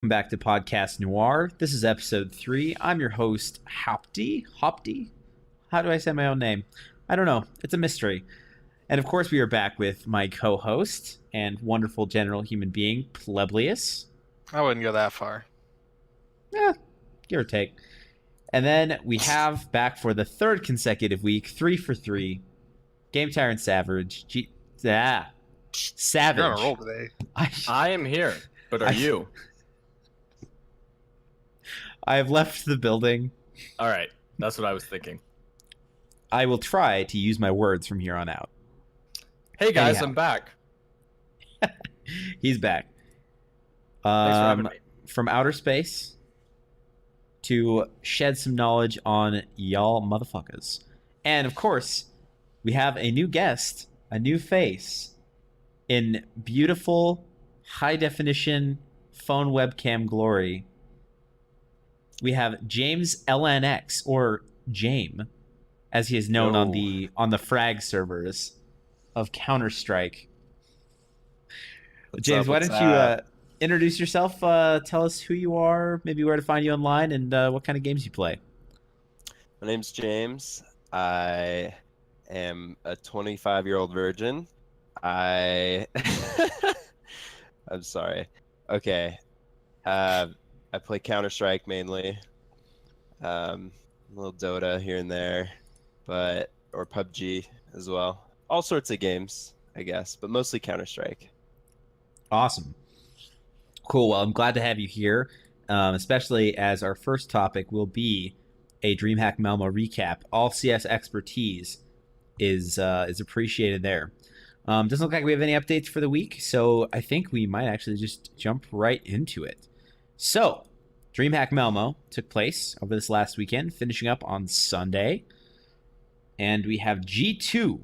Back to podcast Noir. This is episode 3. I'm your host, HawpT. HawpT? How do I say my own name? I don't know. It's a mystery. And of course, we are back with my co-host and wonderful general human being, Pleblius. I wouldn't go that far. Yeah, give or take. And then we have back for the third consecutive week, 3 for 3, Game Tyrant Savage. Savage. You're on a roll today. I am here, but are you? I have left the building. All right, that's what I was thinking. I will try to use my words from here on out. Hey guys, Anyhow. I'm back. He's back. Thanks for having me. From outer space to shed some knowledge on y'all motherfuckers. And of course, we have a new guest, a new face in beautiful, high definition phone webcam glory. We have James LNX, or Jaem, as he is known on the frag servers of Counter-Strike. James, why don't you introduce yourself? Tell us who you are, maybe where to find you online, and what kind of games you play. My name's James. I am a 25-year-old virgin. I'm sorry. Okay. I play Counter-Strike mainly. A little Dota here and there, or PUBG as well. All sorts of games, I guess, but mostly Counter-Strike. Awesome. Cool. Well, I'm glad to have you here, especially as our first topic will be a Dreamhack Malmo recap. All CS expertise is appreciated there. Doesn't look like we have any updates for the week, so I think we might actually just jump right into it. So, Dreamhack Malmo took place over this last weekend, finishing up on Sunday. And we have G2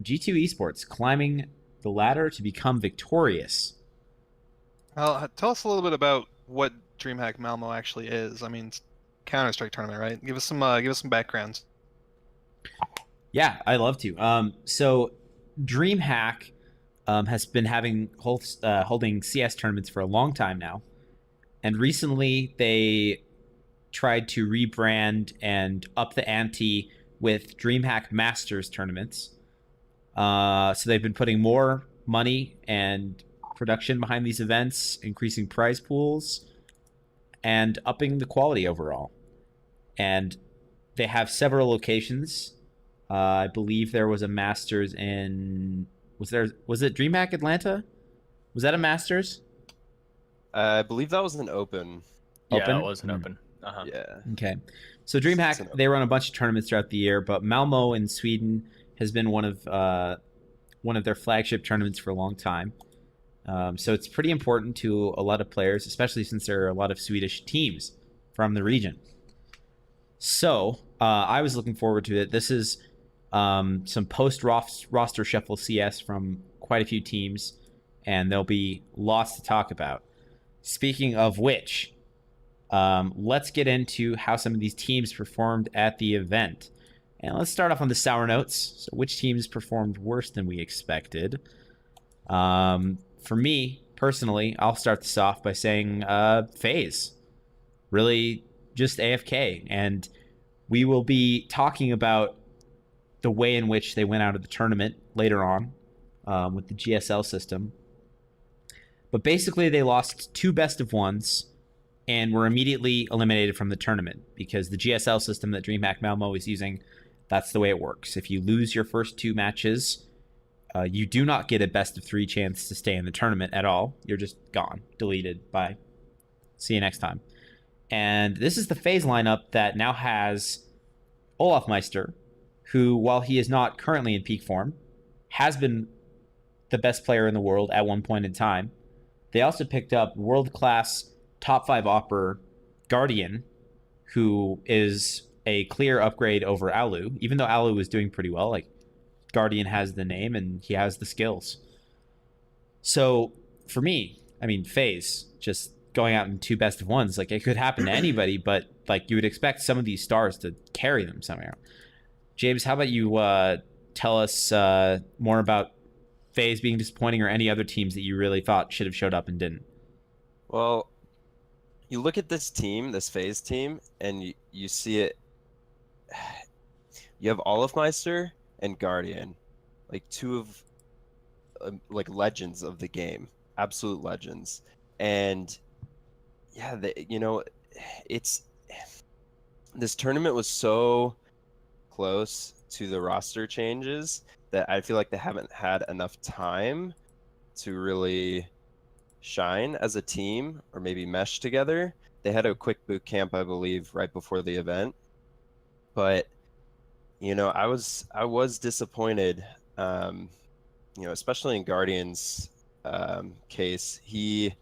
eSports climbing the ladder to become victorious. Well, tell us a little bit about what Dreamhack Malmo actually is. I mean, it's Counter-Strike tournament, right? Give us some backgrounds. Yeah, I'd love to. So Dreamhack has been holding CS tournaments for a long time now. And recently they tried to rebrand and up the ante with Dreamhack Masters tournaments. So they've been putting more money and production behind these events, increasing prize pools, and upping the quality overall. And they have several locations. I believe there was a Masters in... Was it Dreamhack Atlanta? Was that a Masters? I believe that was an open. Yeah, it was an open. Uh-huh. Yeah. Okay. So Dreamhack, they run a bunch of tournaments throughout the year, but Malmo in Sweden has been one of their flagship tournaments for a long time. So it's pretty important to a lot of players, especially since there are a lot of Swedish teams from the region. So I was looking forward to it. This is some post-roster shuffle CS from quite a few teams, and there'll be lots to talk about. Speaking of which, let's get into how some of these teams performed at the event. And let's start off on the sour notes. So which teams performed worse than we expected? For me, personally, I'll start this off by saying FaZe. Really just AFK. And we will be talking about the way in which they went out of the tournament later on with the GSL system. But basically, they lost 2 best of ones and were immediately eliminated from the tournament because the GSL system that Dreamhack Malmo is using, that's the way it works. If you lose your first 2 matches, you do not get a best of 3 chance to stay in the tournament at all. You're just gone, deleted, bye. See you next time. And this is the FaZe lineup that now has Olafmeister, who, while he is not currently in peak form, has been the best player in the world at one point in time. They also picked up world-class top 5 opper Guardian, who is a clear upgrade over Alu. Even though Alu was doing pretty well, like, Guardian has the name and he has the skills. So for me, I mean, FaZe just going out in 2 best of ones, like, it could happen to anybody, but like, you would expect some of these stars to carry them somehow. James, how about you tell us more about FaZe being disappointing or any other teams that you really thought should have showed up and didn't? Well, you look at this team, this FaZe team, and you see it. You have Olofmeister and Guardian, like two of like legends of the game, absolute legends. And yeah, it's this tournament was so close to the roster changes that I feel like they haven't had enough time to really shine as a team or maybe mesh together. They had a quick boot camp, I believe, right before the event. But I was disappointed, especially in Guardian's case. He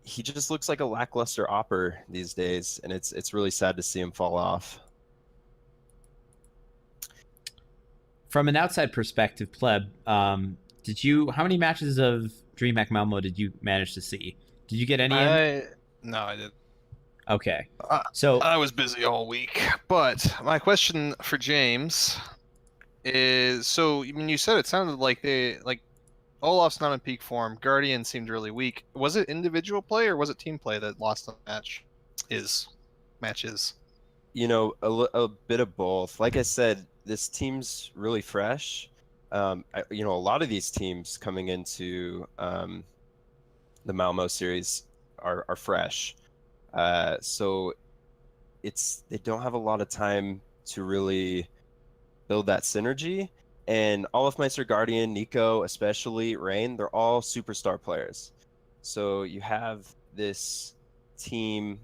just looks like a lackluster opper these days, and it's really sad to see him fall off. From an outside perspective, Pleb, how many matches of Dreamhack Malmo did you manage to see? Did you get any in? No, I didn't. Okay. So I was busy all week. But my question for James is, so I mean, you said it sounded like Olaf's not in peak form. Guardian seemed really weak. Was it individual play or was it team play that lost the match? Matches. A bit of both. Like I said, this team's really fresh. A lot of these teams coming into the Malmo series are fresh. So they don't have a lot of time to really build that synergy. And Olofmeister, Guardian, Nico, especially Rain, they're all superstar players. So you have this team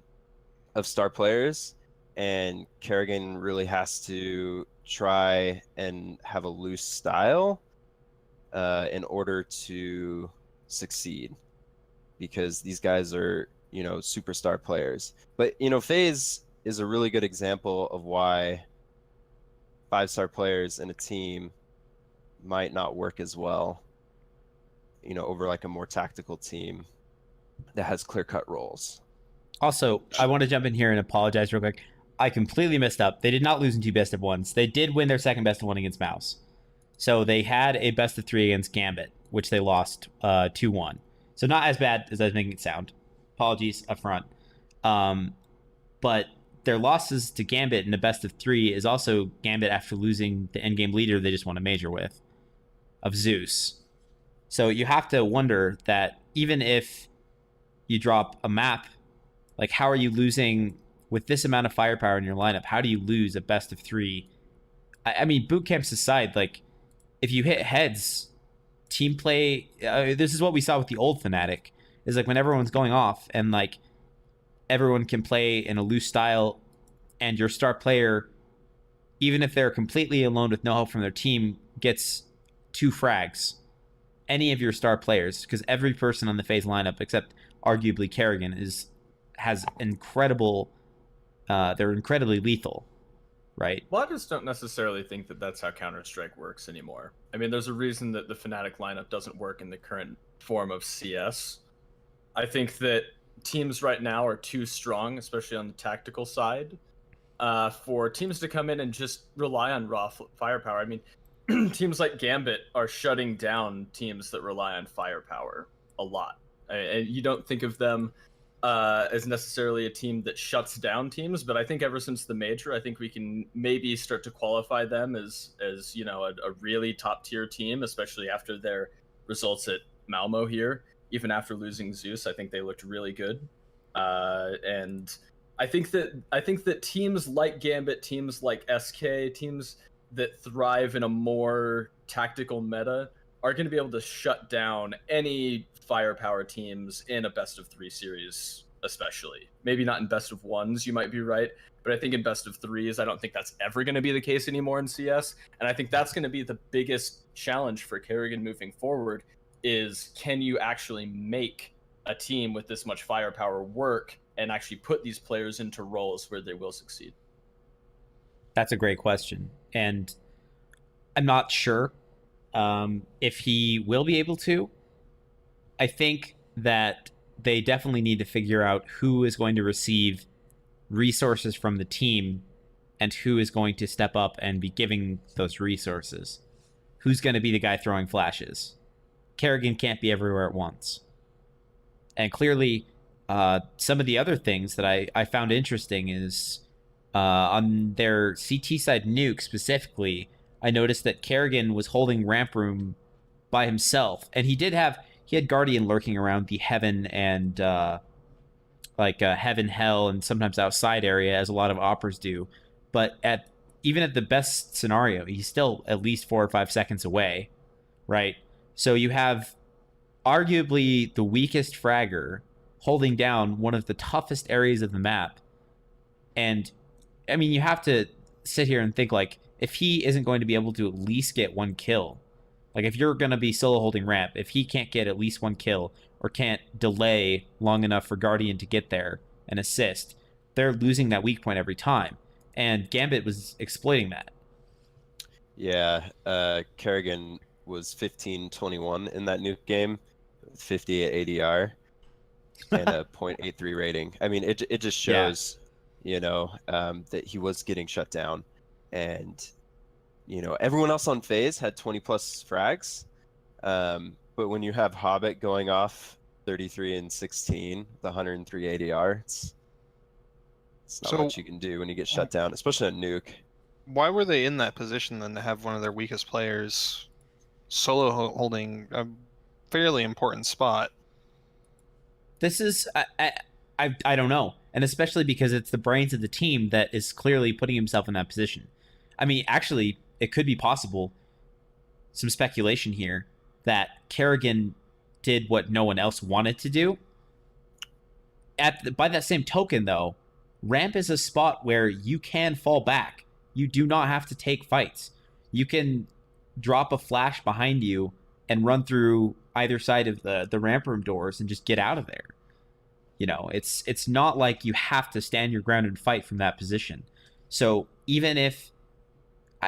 of star players, and Kerrigan really has to try and have a loose style in order to succeed, because these guys are superstar players. But FaZe is a really good example of why 5-star players in a team might not work as well over like a more tactical team that has clear-cut roles. Also, I want to jump in here and apologize real quick. I completely messed up. They did not lose in 2 best of 1s. They did win their second best of 1 against Mouse. So they had a best of 3 against Gambit, which they lost 2-1. So not as bad as I was making it sound. Apologies up front. But their losses to Gambit in the best of 3 is also Gambit after losing the endgame leader they just won a major with, of Zeus. So you have to wonder that even if you drop a map, like how are you losing with this amount of firepower in your lineup? How do you lose a best of 3? I mean, boot camps aside, like if you hit heads, team play, this is what we saw with the old Fnatic, is like when everyone's going off and like everyone can play in a loose style, and your star player, even if they're completely alone with no help from their team, gets 2 frags. Any of your star players, because every person on the FaZe lineup, except arguably Kerrigan, has incredible. They're incredibly lethal, right? Well, I just don't necessarily think that that's how Counter-Strike works anymore. I mean, there's a reason that the Fnatic lineup doesn't work in the current form of CS. I think that teams right now are too strong, especially on the tactical side, for teams to come in and just rely on raw firepower. I mean, teams like Gambit are shutting down teams that rely on firepower a lot. And you don't think of them as necessarily a team that shuts down teams, but I think ever since the major, I think we can maybe start to qualify them as a really top tier team, especially after their results at Malmo here. Even after losing Zeus, I think they looked really good, and I think that teams like Gambit, teams like SK, teams that thrive in a more tactical meta are going to be able to shut down any firepower teams in a best of 3 series, especially. Maybe not in best of 1s, you might be right, but I think in best of 3s, I don't think that's ever going to be the case anymore in CS, and I think that's going to be the biggest challenge for Kerrigan moving forward, is can you actually make a team with this much firepower work and actually put these players into roles where they will succeed? That's a great question, and I'm not sure if he will be able to. I think that they definitely need to figure out who is going to receive resources from the team and who is going to step up and be giving those resources. Who's going to be the guy throwing flashes? Kerrigan can't be everywhere at once. And clearly, Some of the other things that I found interesting is on their CT side nuke specifically, I noticed that Kerrigan was holding ramp room by himself, and he had Guardian lurking around the heaven and heaven, hell, and sometimes outside area, as a lot of operas do. But even at the best scenario, he's still at least 4 or 5 seconds away, right? So you have arguably the weakest fragger holding down one of the toughest areas of the map. And I mean, you have to sit here and think, like, if he isn't going to be able to at least get one kill, like if you're going to be solo holding ramp, if he can't get at least one kill or can't delay long enough for Guardian to get there and assist, they're losing that weak point every time. And Gambit was exploiting that. Yeah, Kerrigan was 15-21 in that nuke game, 58 ADR, and a .83 rating. I mean, it just shows, that he was getting shut down, and everyone else on phase had 20 plus frags, but when you have Hobbit going off 33 and 16, the 103 ADR, it's not much you can do when you get shut down, especially on nuke. Why were they in that position then to have one of their weakest players solo holding a fairly important spot? This is I don't know, and especially because it's the brains of the team that is clearly putting himself in that position. I mean, actually, it could be possible, some speculation here, that Kerrigan did what no one else wanted to do. By that same token, though, ramp is a spot where you can fall back. You do not have to take fights. You can drop a flash behind you and run through either side of the ramp room doors and just get out of there. It's not like you have to stand your ground and fight from that position. So even if,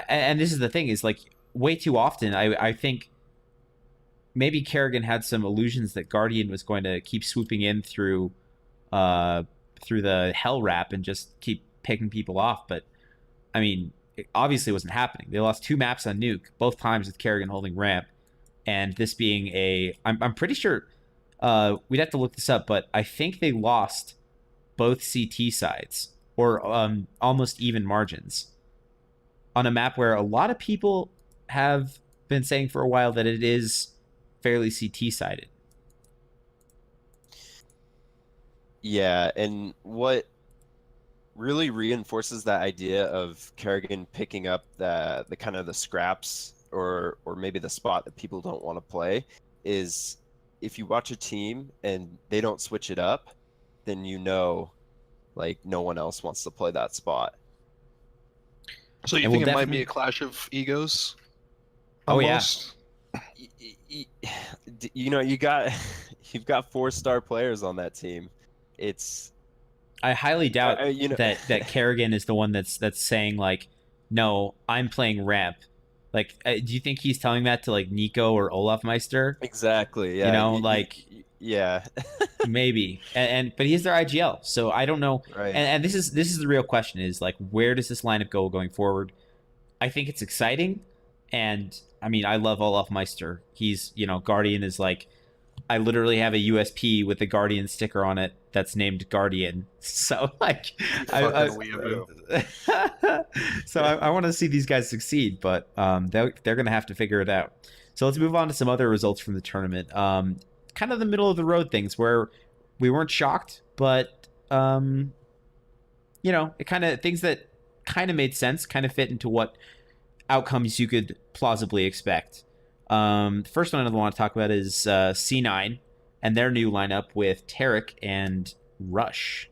and this is the thing, is like way too often, I think maybe Kerrigan had some illusions that Guardian was going to keep swooping in through the hell wrap and just keep picking people off. But I mean, it obviously wasn't happening. They lost 2 maps on nuke, both times with Kerrigan holding ramp, and this being I'm pretty sure, we'd have to look this up, but I think they lost both CT sides, or almost even margins, on a map where a lot of people have been saying for a while that it is fairly CT sided. Yeah, and what really reinforces that idea of Kerrigan picking up the kind of the scraps or maybe the spot that people don't want to play is, if you watch a team and they don't switch it up, then like no one else wants to play that spot. So you think it might be a clash of egos? Almost? Oh yeah. You've got 4-star players on that team. I highly doubt that Kerrigan is the one that's saying, like, no, I'm playing ramp. Like, do you think he's telling that to like Nico or Olafmeister? Exactly. Yeah. Yeah. Maybe. But he's their IGL, so I don't know. Right. And this is the real question: is like, where does this lineup go going forward? I think it's exciting, and I mean, I love Olafmeister. He's Guardian is like, I literally have a USP with the Guardian sticker on it that's named Guardian. So like, I want to see these guys succeed, but they're going to have to figure it out. So let's move on to some other results from the tournament. Kind of the middle of the road things where we weren't shocked, but it kind of things that kind of made sense, kind of fit into what outcomes you could plausibly expect. The first one I want to talk about is C9 and their new lineup with Tarek and Rush.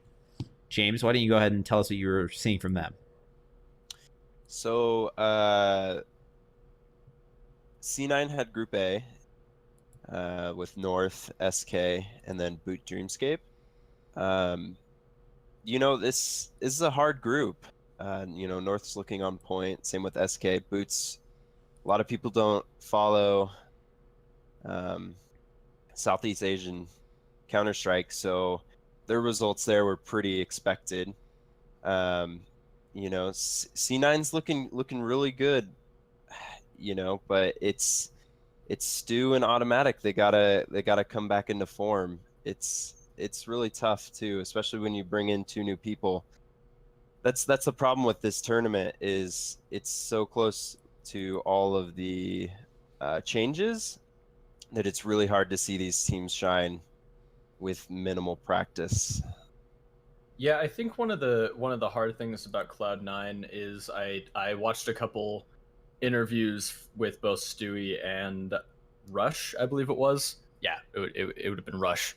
James, why don't you go ahead and tell us what you were seeing from them? So C9 had Group A with North, SK, and then Boot Dreamscape. This is a hard group. North's looking on point. Same with SK. Boots, a lot of people don't follow Southeast Asian Counter-Strike, so their results there were pretty expected. C9's looking really good, but it's Stu and Automatic. They gotta come back into form. It's it's really tough too, especially when you bring in 2 new people. That's the problem with this tournament, is it's so close to all of the changes that it's really hard to see these teams shine with minimal practice. Yeah, I think one of the hard things about Cloud9 is I watched a couple interviews with both Stewie and Rush, I believe it was. Yeah, it would have been Rush.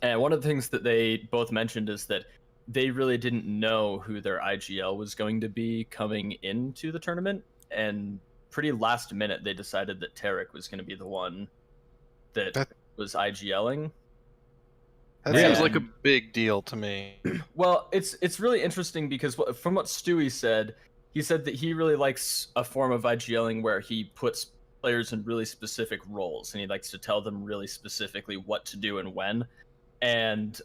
And one of the things that they both mentioned is that they really didn't know who their IGL was going to be coming into the tournament, and pretty last minute they decided that Tarek was going to be the one that was IGLing. That seems like a big deal to me. Well, it's really interesting because from what Stewie said, he said that he really likes a form of IGLing where he puts players in really specific roles, and he likes to tell them really specifically what to do and when. And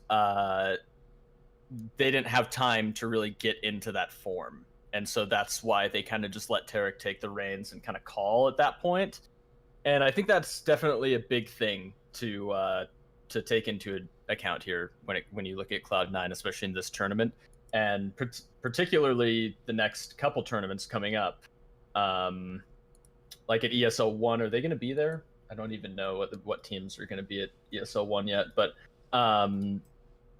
they didn't have time to really get into that form, and so that's why they kind of just let Tarek take the reins and kind of call at that point. And I think that's definitely a big thing to take into account here when you look at Cloud9, especially in this tournament, and particularly the next couple tournaments coming up. Like at ESL 1, are they going to be there? I don't even know what teams are going to be at ESL 1 yet, but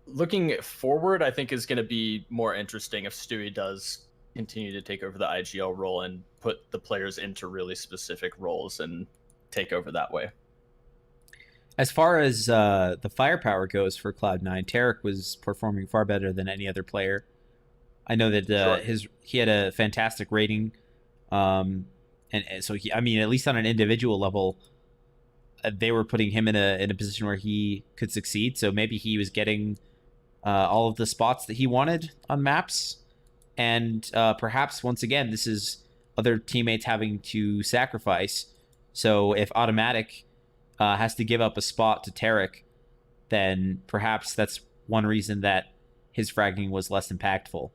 looking forward, I think is going to be more interesting if Stewie does continue to take over the IGL role and put the players into really specific roles and take over that way. As far as the firepower goes for Cloud9, Tarek was performing far better than any other player. I know that Sure. he had a fantastic rating, and so at least on an individual level, they were putting him in a position where he could succeed. So maybe he was getting all of the spots that he wanted on maps, and perhaps once again, this is other teammates having to sacrifice. So if Automatic has to give up a spot to Tarek, then perhaps that's one reason that his fragging was less impactful.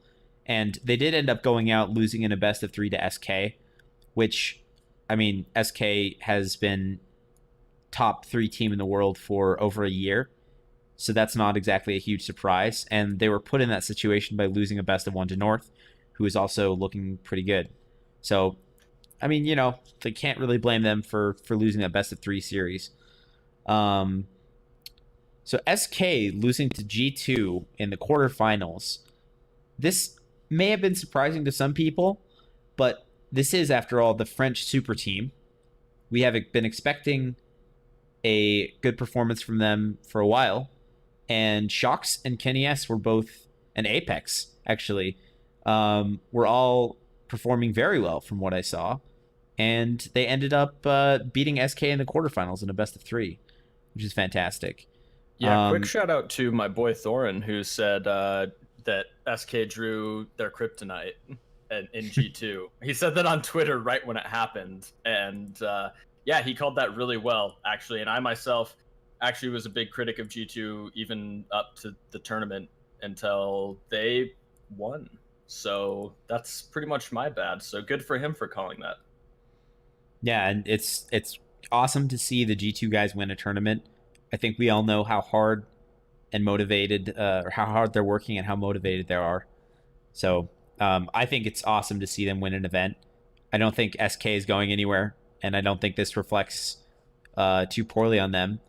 And they did end up going out losing in a best of 3 to SK, which, I mean, SK has been top 3 team in the world for over a year, so that's not exactly a huge surprise. And they were put in that situation by losing a best of 1 to North, who is also looking pretty good. So, I mean, they can't really blame them for losing that best of 3 series. So SK losing to G2 in the quarterfinals, this may have been surprising to some people, but this is, after all, the French super team. We have been expecting a good performance from them for a while, and Shocks and Kenny S were both, and Apex actually, were all performing very well from what I saw, and they ended up beating SK in the quarterfinals in a best of 3, which is fantastic. Yeah, quick shout out to my boy Thorin, who said that SK drew their kryptonite in G2. He said that on Twitter right when it happened, and yeah, he called that really well, actually. And I myself actually was a big critic of G2 even up to the tournament until they won. So that's pretty much my bad. So good for him for calling that. Yeah, and it's awesome to see the G2 guys win a tournament. I think we all know how hard and motivated, or how hard they're working and how motivated they are. So I think it's awesome to see them win an event. I don't think SK is going anywhere, and I don't think this reflects too poorly on them.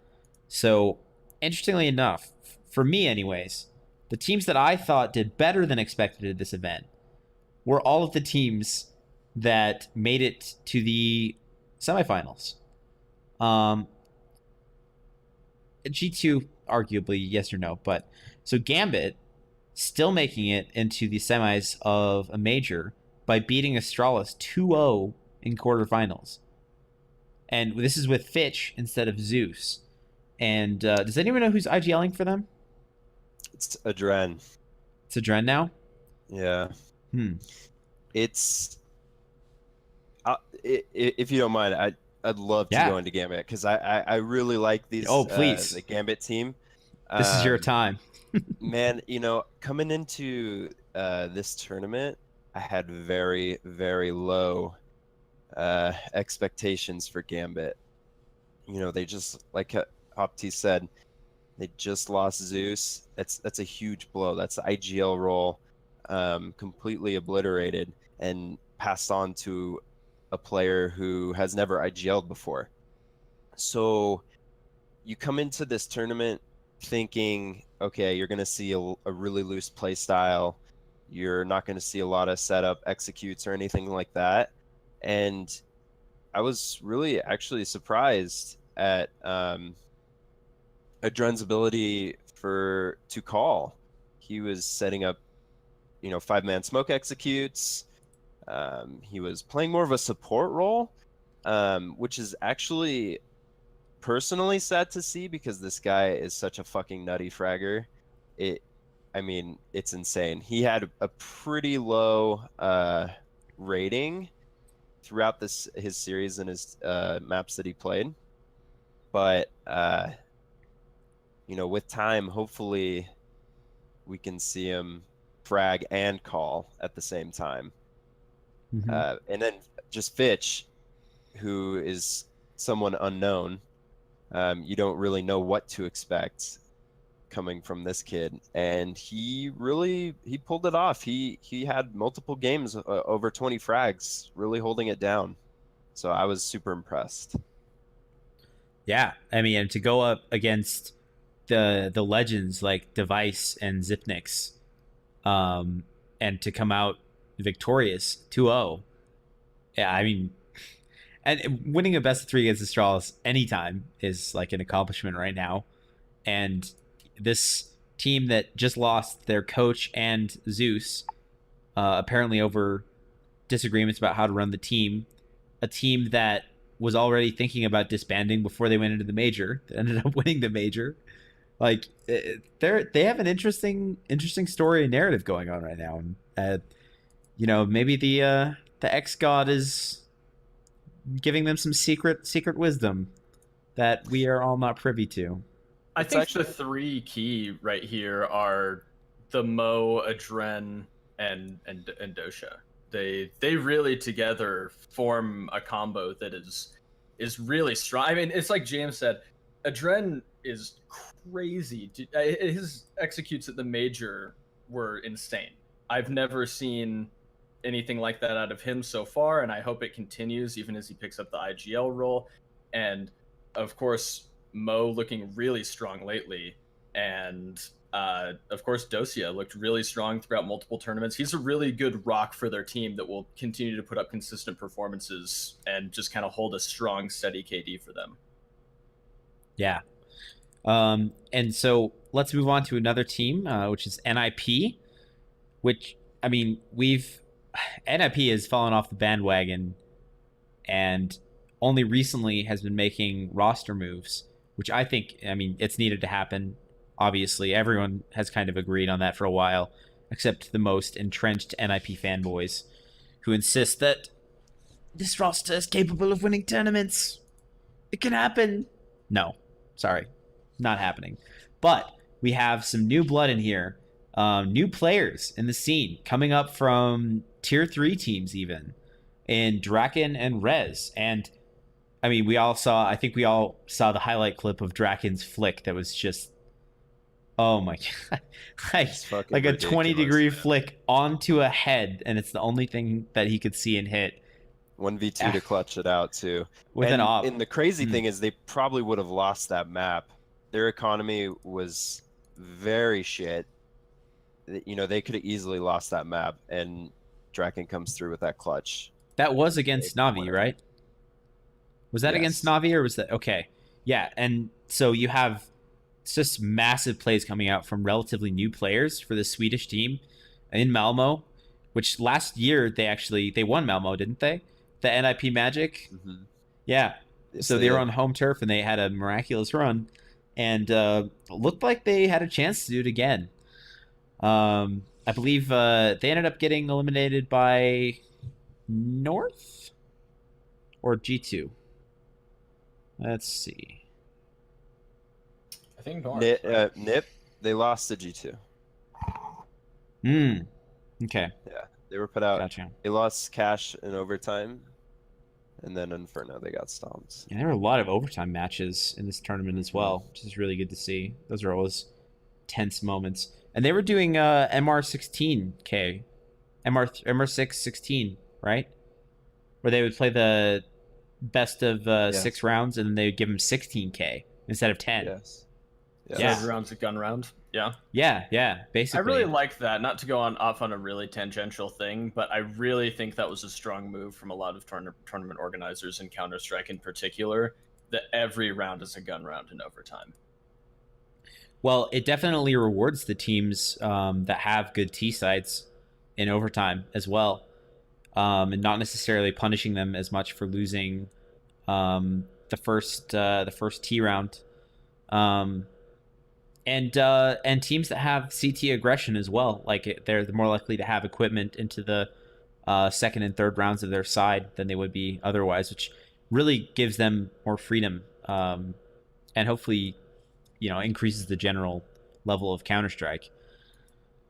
So, interestingly enough, for me anyways, the teams that I thought did better than expected at this event were all of the teams that made it to the semifinals. G2, arguably, yes or no, but so Gambit still making it into the semis of a major by beating Astralis 2-0 in quarterfinals. And this is with Fitch instead of Zeus. And does anyone know who's IGLing for them? It's Adren. It's Adren now? Yeah. It's if you don't mind, I'd love to go into Gambit, because I really like these. Oh, please. The Gambit team. This is your time. Man, coming into this tournament, I had very, very low expectations for Gambit. They just, like HawpT said, They just lost Zeus. That's a huge blow. That's the IGL role, completely obliterated and passed on to a player who has never IGL'd before. So you come into this tournament thinking, okay, you're going to see a really loose play style. You're not going to see a lot of setup executes or anything like that. And I was really actually surprised at Adren's ability to call. He was setting up, 5-man smoke executes. He was playing more of a support role, which is actually personally sad to see because this guy is such a fucking nutty fragger. It's insane. He had a pretty low rating throughout his series and his maps that he played, but with time, hopefully we can see him frag and call at the same time. And then just Fitch, who is someone unknown. You don't really know what to expect coming from this kid, and he pulled it off. He had multiple games over 20 frags, really holding it down. So I was super impressed. Yeah, I mean, and to go up against the legends like Device and Zipnix, and to come out victorious 2-0. Yeah, I mean, and winning a best of 3 against Astralis anytime is like an accomplishment right now. And this team that just lost their coach and Zeus, apparently over disagreements about how to run the team, a team that was already thinking about disbanding before they went into the major, that ended up winning the major. Like they have an interesting story and narrative going on right now, and maybe the X God is giving them some secret wisdom that we are all not privy to. I think the 3 key right here are the Mo, Adren, and Dosha. They really together form a combo that is really strong. I mean, it's like James said, Adren is crazy. His executes at the major were insane. I've never seen anything like that out of him so far, and I hope it continues even as he picks up the IGL role. And of course, Mo looking really strong lately, and of course Dosia looked really strong throughout multiple tournaments. He's a really good rock for their team that will continue to put up consistent performances and just kind of hold a strong, steady KD for them. Yeah. And so let's move on to another team, which is NIP, which, I mean, NIP has fallen off the bandwagon and only recently has been making roster moves, which I think, I mean, it's needed to happen. Obviously, everyone has kind of agreed on that for a while, except the most entrenched NIP fanboys who insist that this roster is capable of winning tournaments. It can happen. No, sorry, not happening. But we have some new blood in here, new players in the scene coming up from tier 3 teams even, in Draken and Rez. And I mean, I think we all saw the highlight clip of Draken's flick that was just, oh my god, like a 20-degree flick onto a head, and it's the only thing that he could see and hit. 1v2 to clutch it out too. With an op. And the crazy thing is they probably would have lost that map. Their economy was very shit. They could have easily lost that map, and Draken comes through with that clutch. That was against Navi, right? Was that against Navi, or was that... Okay. Yeah, and so you have just massive plays coming out from relatively new players for the Swedish team in Malmo, which last year they won Malmo, didn't they? The NIP Magic? Mm-hmm. Yeah. Yes, so they were on home turf, and they had a miraculous run, and looked like they had a chance to do it again. I believe they ended up getting eliminated by North or G2. Let's see. I think North. NIP, they lost to G2. Okay. Yeah, they were put out. Gotcha. They lost cash in overtime. and then Inferno they got stomped. Yeah, there were a lot of overtime matches in this tournament as well, Mm. which is really good to see. Those are always tense moments. And they were doing MR16K, MR6 16, right? Where they would play the best of Yes. 6 rounds, and then they would give them 16K instead of 10. Yes. So Yeah. every round's a gun round. Yeah. Yeah, basically. I really like that. Not to go off on a really tangential thing, but I really think that was a strong move from a lot of tournament organizers in Counter Strike in particular. That every round is a gun round in overtime. Well, it definitely rewards the teams that have good T sites in overtime as well, and not necessarily punishing them as much for losing the first T round, and teams that have CT aggression as well. Like they're more likely to have equipment into the second and third rounds of their side than they would be otherwise, which really gives them more freedom, and hopefully, increases the general level of Counter-Strike.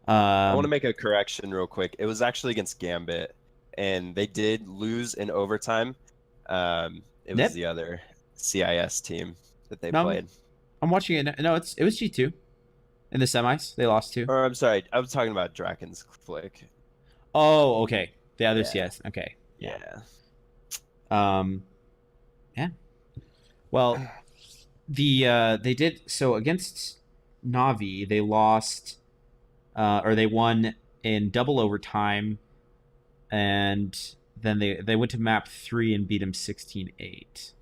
I want to make a correction real quick. It was actually against Gambit, and they did lose in overtime. It was the other CIS team that they played. I'm watching it. No, it was G2 in the semis. They lost to. Or I'm sorry, I was talking about Draken's Flick. Oh, okay. The other CS. Okay. Yeah. Yeah. Well, they did so against Navi. They lost, or they won in double overtime, and then they went to map 3 and beat him 16-8.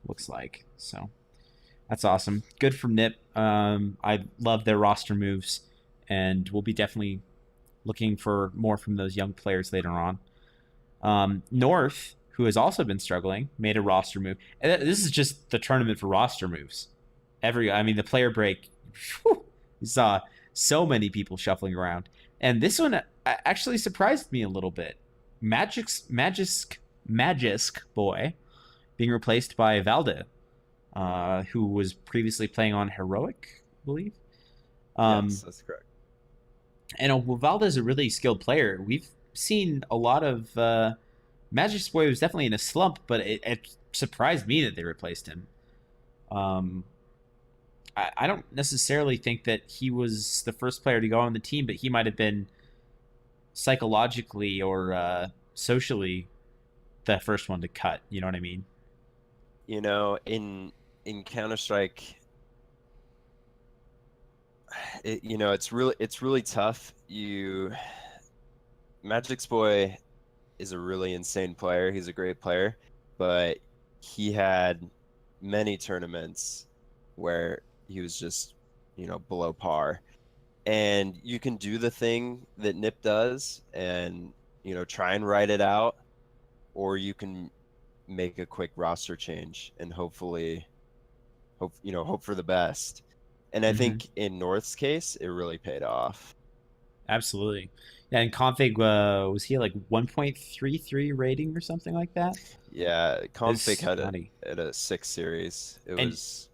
Looks like so. That's awesome. Good from Nip. I love their roster moves, and we'll be definitely looking for more from those young players later on. North, who has also been struggling, made a roster move. And this is just the tournament for roster moves. The player break, whew, you saw so many people shuffling around. And this one actually surprised me a little bit. Magisk boy being replaced by Valde, who was previously playing on Heroic, I believe. Yes, that's correct. And Valde is a really skilled player. We've seen a lot of Magisk boy was definitely in a slump, but it surprised me that they replaced him. I don't necessarily think that he was the first player to go on the team, but he might have been psychologically or socially the first one to cut. You know what I mean? In Counter-Strike, it's really tough. Magic's boy is a really insane player. He's a great player, but he had many tournaments where he was just, below par. And you can do the thing that Nip does and, try and write it out, or you can make a quick roster change and hope for the best. And I think in North's case, it really paid off. Absolutely. Yeah, and Config, was he like 1.33 rating or something like that? Yeah, Config had funny. a 6 series. It was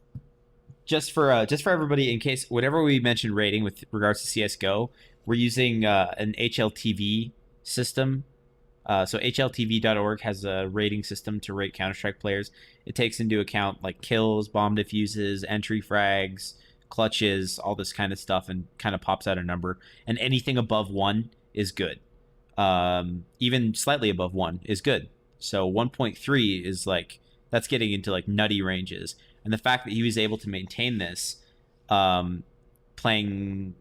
just for everybody, in case whatever we mentioned rating with regards to CS:GO, we're using an HLTV system. So HLTV.org has a rating system to rate Counter-Strike players. It takes into account like kills, bomb diffuses, entry frags, clutches, all this kind of stuff, and kind of pops out a number. And anything above 1 is good. Even slightly above 1 is good. So 1.3 is that's getting into nutty ranges. And the fact that he was able to maintain this, playing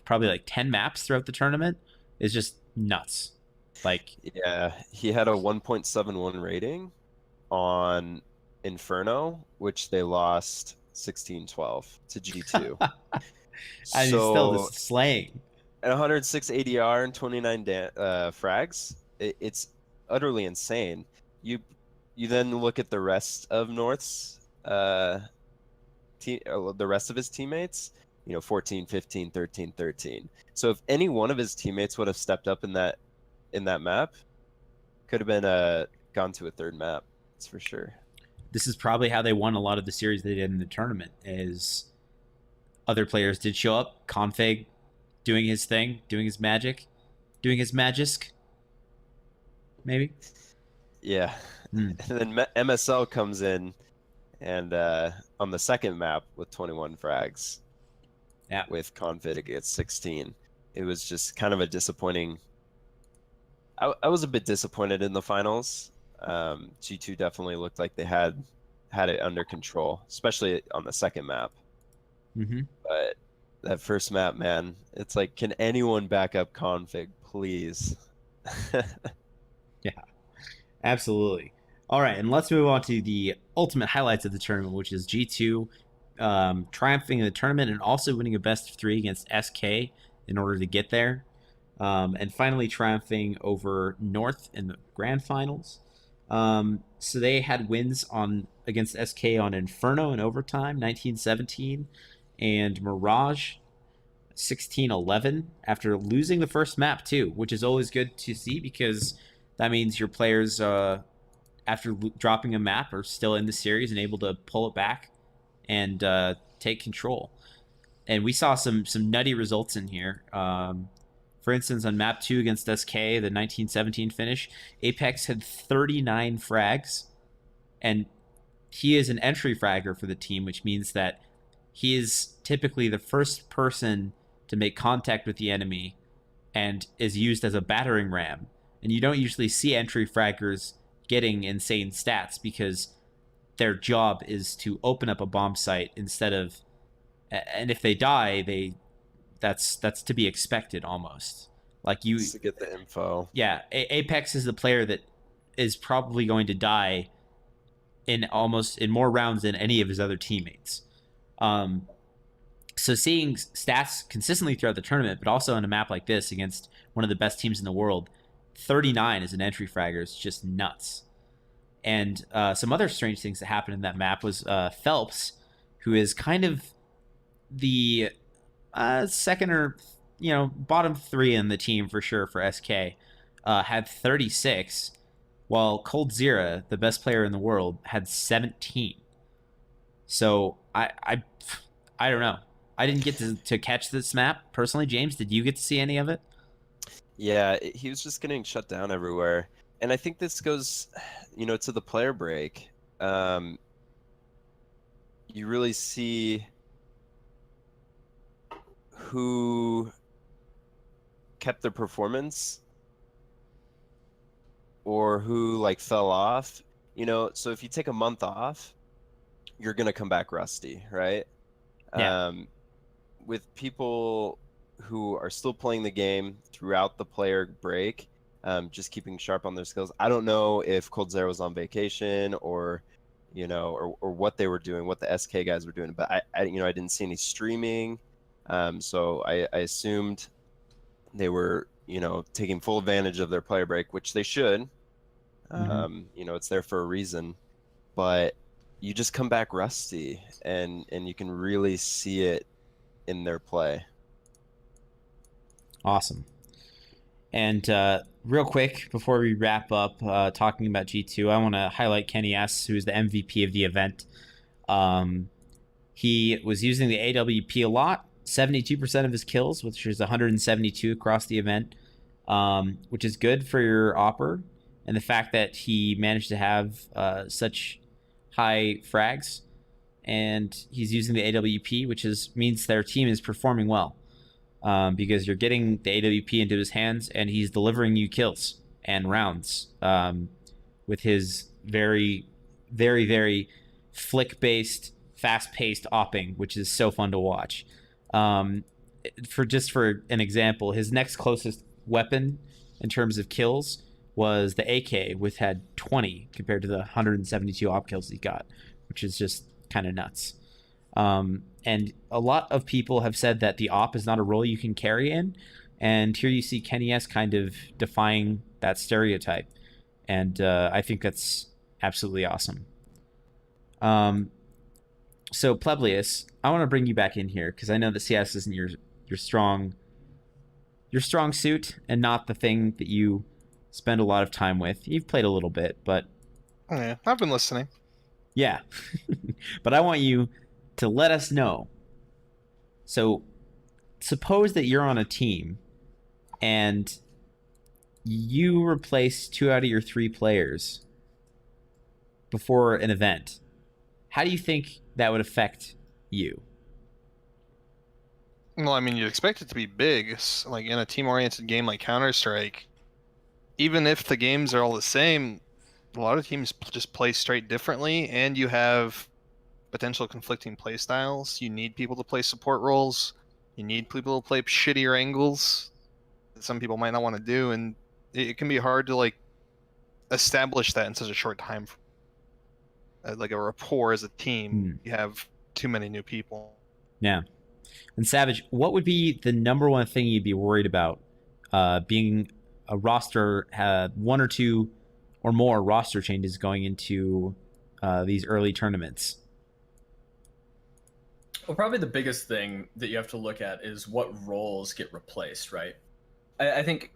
probably 10 maps throughout the tournament, is just nuts. Yeah, he had a 1.71 rating on Inferno, which they lost 16-12 to G2. And he's still just slaying. At 106 ADR and 29 frags, it's utterly insane. You then look at the rest of North's the rest of his teammates, 14, 15, 13, 13. So if any one of his teammates would have stepped up in that map, could have been gone to a third map. That's for sure. This is probably how they won a lot of the series they did in the tournament, is other players did show up. Config doing his thing, doing his magic, doing his magisk. Maybe. Yeah. And then MSL comes in and on the second map with 21 frags. Yeah. With Config against 16. It was just kind of a disappointing. I was a bit disappointed in the finals. G2 definitely looked like they had it under control, especially on the second map. Mm-hmm. But that first map, man, it's like, can anyone back up Config, please? Yeah, absolutely. All right, and let's move on to the ultimate highlights of the tournament, which is G2 triumphing in the tournament and also winning a best of 3 against SK in order to get there. And finally triumphing over North in the grand finals. So they had wins against SK on Inferno in overtime, 19-17, and Mirage, 16-11, after losing the first map too, which is always good to see because that means your players, after dropping a map, are still in the series and able to pull it back and take control. And we saw some nutty results in here. For instance, on map 2 against SK, the 1917 finish, Apex had 39 frags, and he is an entry fragger for the team, which means that he is typically the first person to make contact with the enemy and is used as a battering ram. And you don't usually see entry fraggers getting insane stats because their job is to open up a bomb site instead of, and if they die, that's to be expected almost. Like you Just to get the info. Yeah, Apex is the player that is probably going to die in more rounds than any of his other teammates. So seeing stats consistently throughout the tournament, but also on a map like this against one of the best teams in the world, 39 as an entry fragger is just nuts. And some other strange things that happened in that map was Phelps, who is kind of the second or bottom 3 in the team for sure for SK, had 36, while coldzera, the best player in the world, had 17. So I don't know. I didn't get to catch this map personally. James, did you get to see any of it? Yeah, he was just getting shut down everywhere. And I think this goes, to the player break. You really see who kept their performance or who fell off. So if you take a month off, you're gonna come back rusty, right? Yeah. With people who are still playing the game throughout the player break, just keeping sharp on their skills. I don't know if coldzera was on vacation or what they were doing, what the SK guys were doing, but I didn't see any streaming, so I assumed they were taking full advantage of their player break, which they should. It's there for a reason, but you just come back rusty, and you can really see it in their play. Awesome. And real quick, before we wrap up talking about G2, I want to highlight Kenny S., who is the MVP of the event. He was using the AWP a lot, 72% of his kills, which is 172 across the event, which is good for your opper. And the fact that he managed to have such high frags, and he's using the AWP, which means their team is performing well, because you're getting the AWP into his hands and he's delivering you kills and rounds with his very, very, very flick-based, fast-paced opping, which is so fun to watch. For an example, his next closest weapon in terms of kills was the AK, which had 20 compared to the 172 op kills he got, which is just kind of nuts. And a lot of people have said that the op is not a role you can carry in, and here you see Kenny S kind of defying that stereotype, and I think that's absolutely awesome. So Pleblius, I want to bring you back in here because I know that CS isn't your strong suit and not the thing that you spend a lot of time with. You've played a little bit, but Yeah, I've been listening. yeah. But I want you to let us know. So suppose that you're on a team and you replace 2 out of your 3 players before an event, how do you think that would affect you? Well, I mean, you'd expect it to be big, like in a team-oriented game like Counter-Strike. Even if the games are all the same, a lot of teams just play straight differently, and you have potential conflicting play styles. You need people to play support roles. You need people to play shittier angles that some people might not want to do, and it can be hard to like establish that in such a short time. Like a rapport as a team, you have too many new people. Yeah. And Savage, what would be the number one thing you'd be worried about being a roster, one or two or more roster changes going into these early tournaments? Well, probably the biggest thing that you have to look at is what roles get replaced, right? I think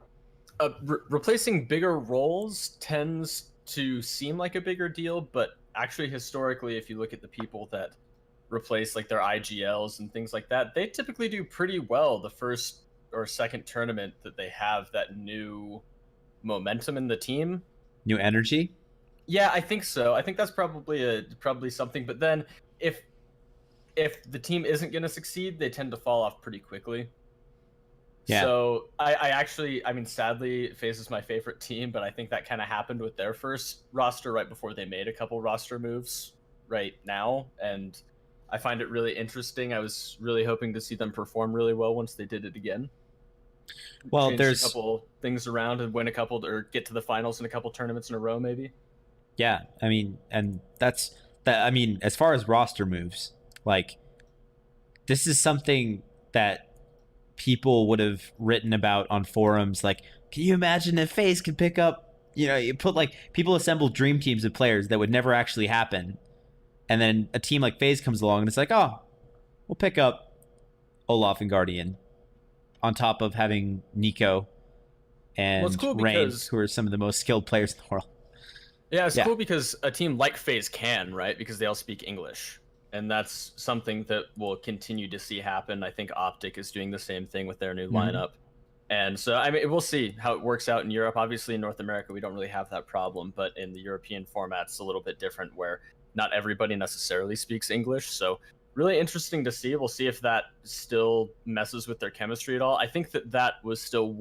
replacing bigger roles tends to seem like a bigger deal, but actually historically, if you look at the people that replace like their IGLs and things like that, they typically do pretty well the first or second tournament that they have that new momentum in the team. New energy? Yeah, I think so. I think that's probably something. But then if the team isn't going to succeed, they tend to fall off pretty quickly. Yeah. So I mean, sadly, FaZe is my favorite team, but I think that kind of happened with their first roster right before they made a couple roster moves right now. And I find it really interesting. I was really hoping to see them perform really well once they did it again. Well, Change there's a couple things around and win a couple or get to the finals in a couple tournaments in a row, maybe. Yeah, I mean, and that's that. I mean, as far as roster moves, like this is something that people would have written about on forums. Like, can you imagine if FaZe could pick up? You know, you put like people assemble dream teams of players that would never actually happen, and then a team like FaZe comes along and it's like, oh, we'll pick up Olaf and Guardian on top of having Nico and it's cool Rain, because who are some of the most skilled players in the world. Yeah, it's cool because a team like FaZe can, right? Because they all speak English. And that's something that we'll continue to see happen. I think Optic is doing the same thing with their new lineup. And so, I mean, we'll see how it works out in Europe. Obviously, in North America, we don't really have that problem. But in the European format, it's a little bit different where not everybody necessarily speaks English. So really interesting to see. We'll see if that still messes with their chemistry at all. I think that was still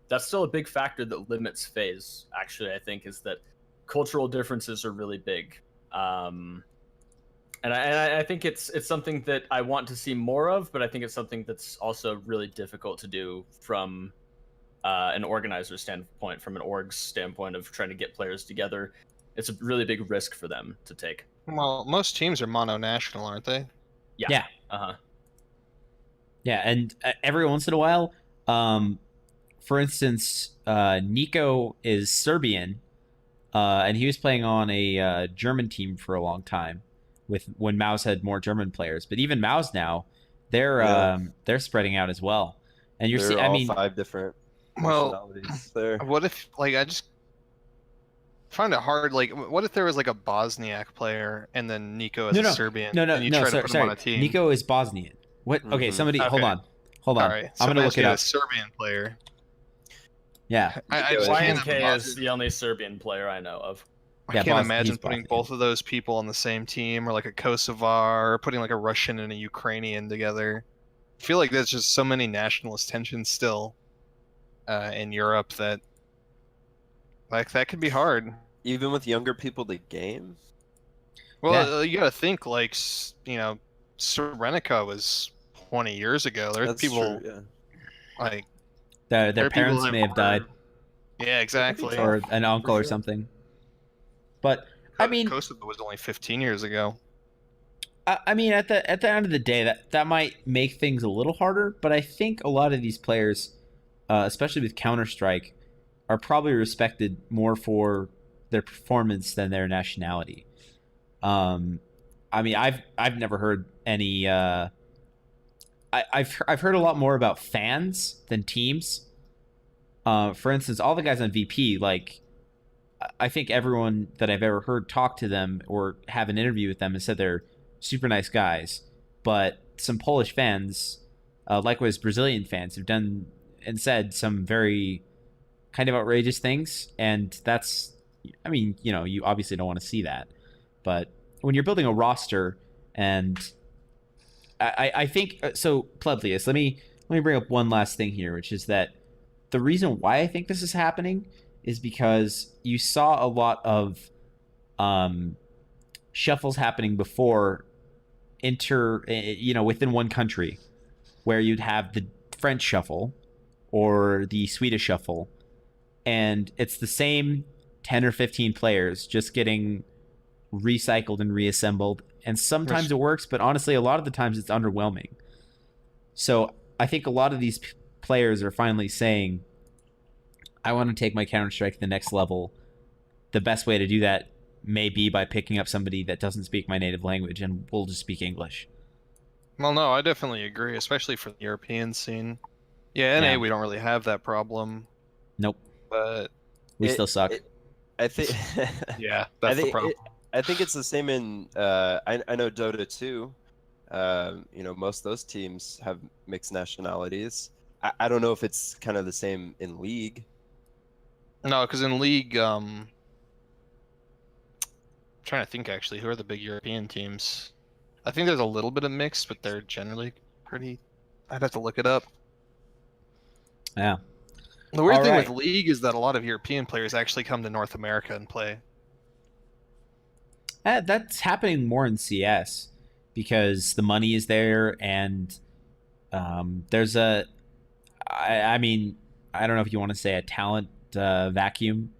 that's still a big factor that limits FaZe, actually, I think, is that cultural differences are really big. And I think it's something that I want to see more of, but I think it's something that's also really difficult to do from an organizer standpoint, from an org standpoint of trying to get players together. It's a really big risk for them to take. Well, most teams are mono-national, aren't they? Yeah. Uh-huh. Yeah, and every once in a while, for instance, Nico is Serbian, and he was playing on a German team for a long time. When Mouse had more German players, but even Mouse now, they're spreading out as well. And you're seeing, I mean, 5 different nationalities there. What if, like, I just find it hard. Like, what if there was like a Bosniak player and then Nico is a Serbian? And you try to put him on a team? Nico is Bosnian. What? Okay, somebody, hold on. All right, I'm gonna look it up. A Serbian player. Yeah, YNK is the only Serbian player I know of. I can't imagine putting both of those people on the same team, or like a Kosovar, or putting like a Russian and a Ukrainian together. I feel like there's just so many nationalist tensions still in Europe that that could be hard. Even with younger people to game? Well, you gotta think, like, you know, Serenica was 20 years ago. There's people, like... Their parents may have died. Yeah, exactly. Or an uncle or something. But I mean, Kosovo was only 15 years ago. I mean, at the end of the day, that might make things a little harder. But I think a lot of these players, especially with Counter-Strike, are probably respected more for their performance than their nationality. I mean, I've never heard any. I've heard a lot more about fans than teams. For instance, all the guys on VP, like, I think everyone that I've ever heard talk to them or have an interview with them has said they're super nice guys. But some Polish fans, likewise Brazilian fans, have done and said some very kind of outrageous things. And that's, I mean, you know, you obviously don't want to see that. but when you're building a roster, and I think so. Pleblius, let me bring up one last thing here, which is that the reason why I think this is happening is because you saw a lot of shuffles happening before within one country, where you'd have the French shuffle or the Swedish shuffle, and it's the same 10 or 15 players just getting recycled and reassembled, and sometimes it works, but honestly a lot of the times it's underwhelming. So I think a lot of these players are finally saying, I want to take my Counter-Strike to the next level. The best way to do that may be by picking up somebody that doesn't speak my native language and will just speak English. Well, no, I definitely agree, especially for the European scene. Yeah, NA, we don't really have that problem. Nope. But we still suck. I think. Yeah, that's the problem. I think it's the same in. I know Dota too. Most of those teams have mixed nationalities. I don't know if it's kind of the same in League. No, because in League, I'm trying to think actually, who are the big European teams? I think there's a little bit of mix, but they're generally pretty. I'd have to look it up. Yeah. The weird thing with League is that a lot of European players actually come to North America and play. That's happening more in CS because the money is there, and there's I don't know if you want to say a talent vacuum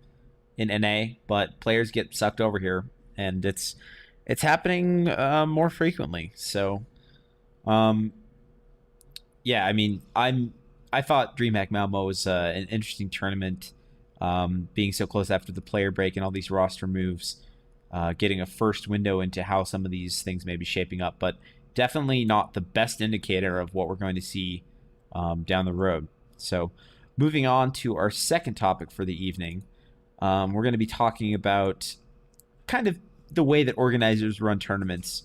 in NA, but players get sucked over here, and it's happening more frequently. So, yeah, I thought Dreamhack Malmo was an interesting tournament, being so close after the player break and all these roster moves, getting a first window into how some of these things may be shaping up, but definitely not the best indicator of what we're going to see down the road. So moving on to our second topic for the evening, we're going to be talking about kind of the way that organizers run tournaments,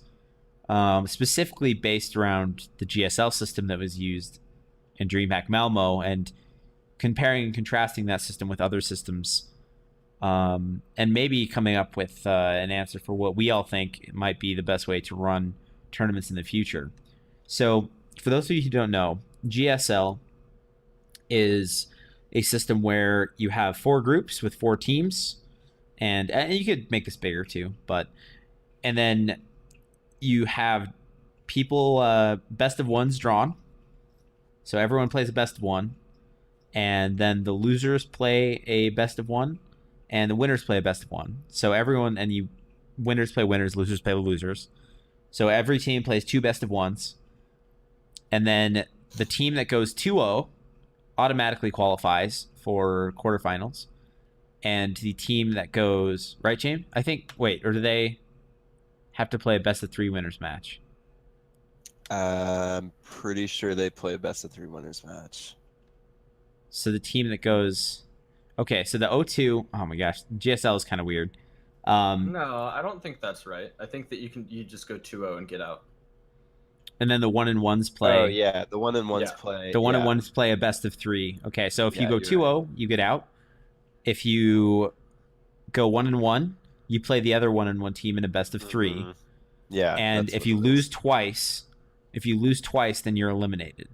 specifically based around the GSL system that was used in Dreamhack Malmo, and comparing and contrasting that system with other systems, and maybe coming up with an answer for what we all think might be the best way to run tournaments in the future. So for those of you who don't know, GSL is a system where you have 4 groups with 4 teams, and you could make this bigger too, and then you have people best of ones drawn. So everyone plays a best of one, and then the losers play a best of one, and the winners play a best of one. So winners play winners, losers play losers. So every team plays 2 best of ones, and then the team that goes 2-0 automatically qualifies for quarterfinals, and the team that goes right, Jaem? Or do they have to play a best of 3 winners match? I'm pretty sure they play a best of 3 winners match. So the team that goes, okay, so the 0-2, oh my gosh, GSL is kind of weird. No, I don't think that's right. I think that you just go 2-0 and get out. And then the 1-1s play. Oh yeah, the 1-1s play. The 1-1s play a best of 3. Okay, so if you go 2-0, right, you get out. If you go 1-1, you play the other 1-1 team in a best of 3. Mm-hmm. Yeah. And if you lose twice, then you're eliminated.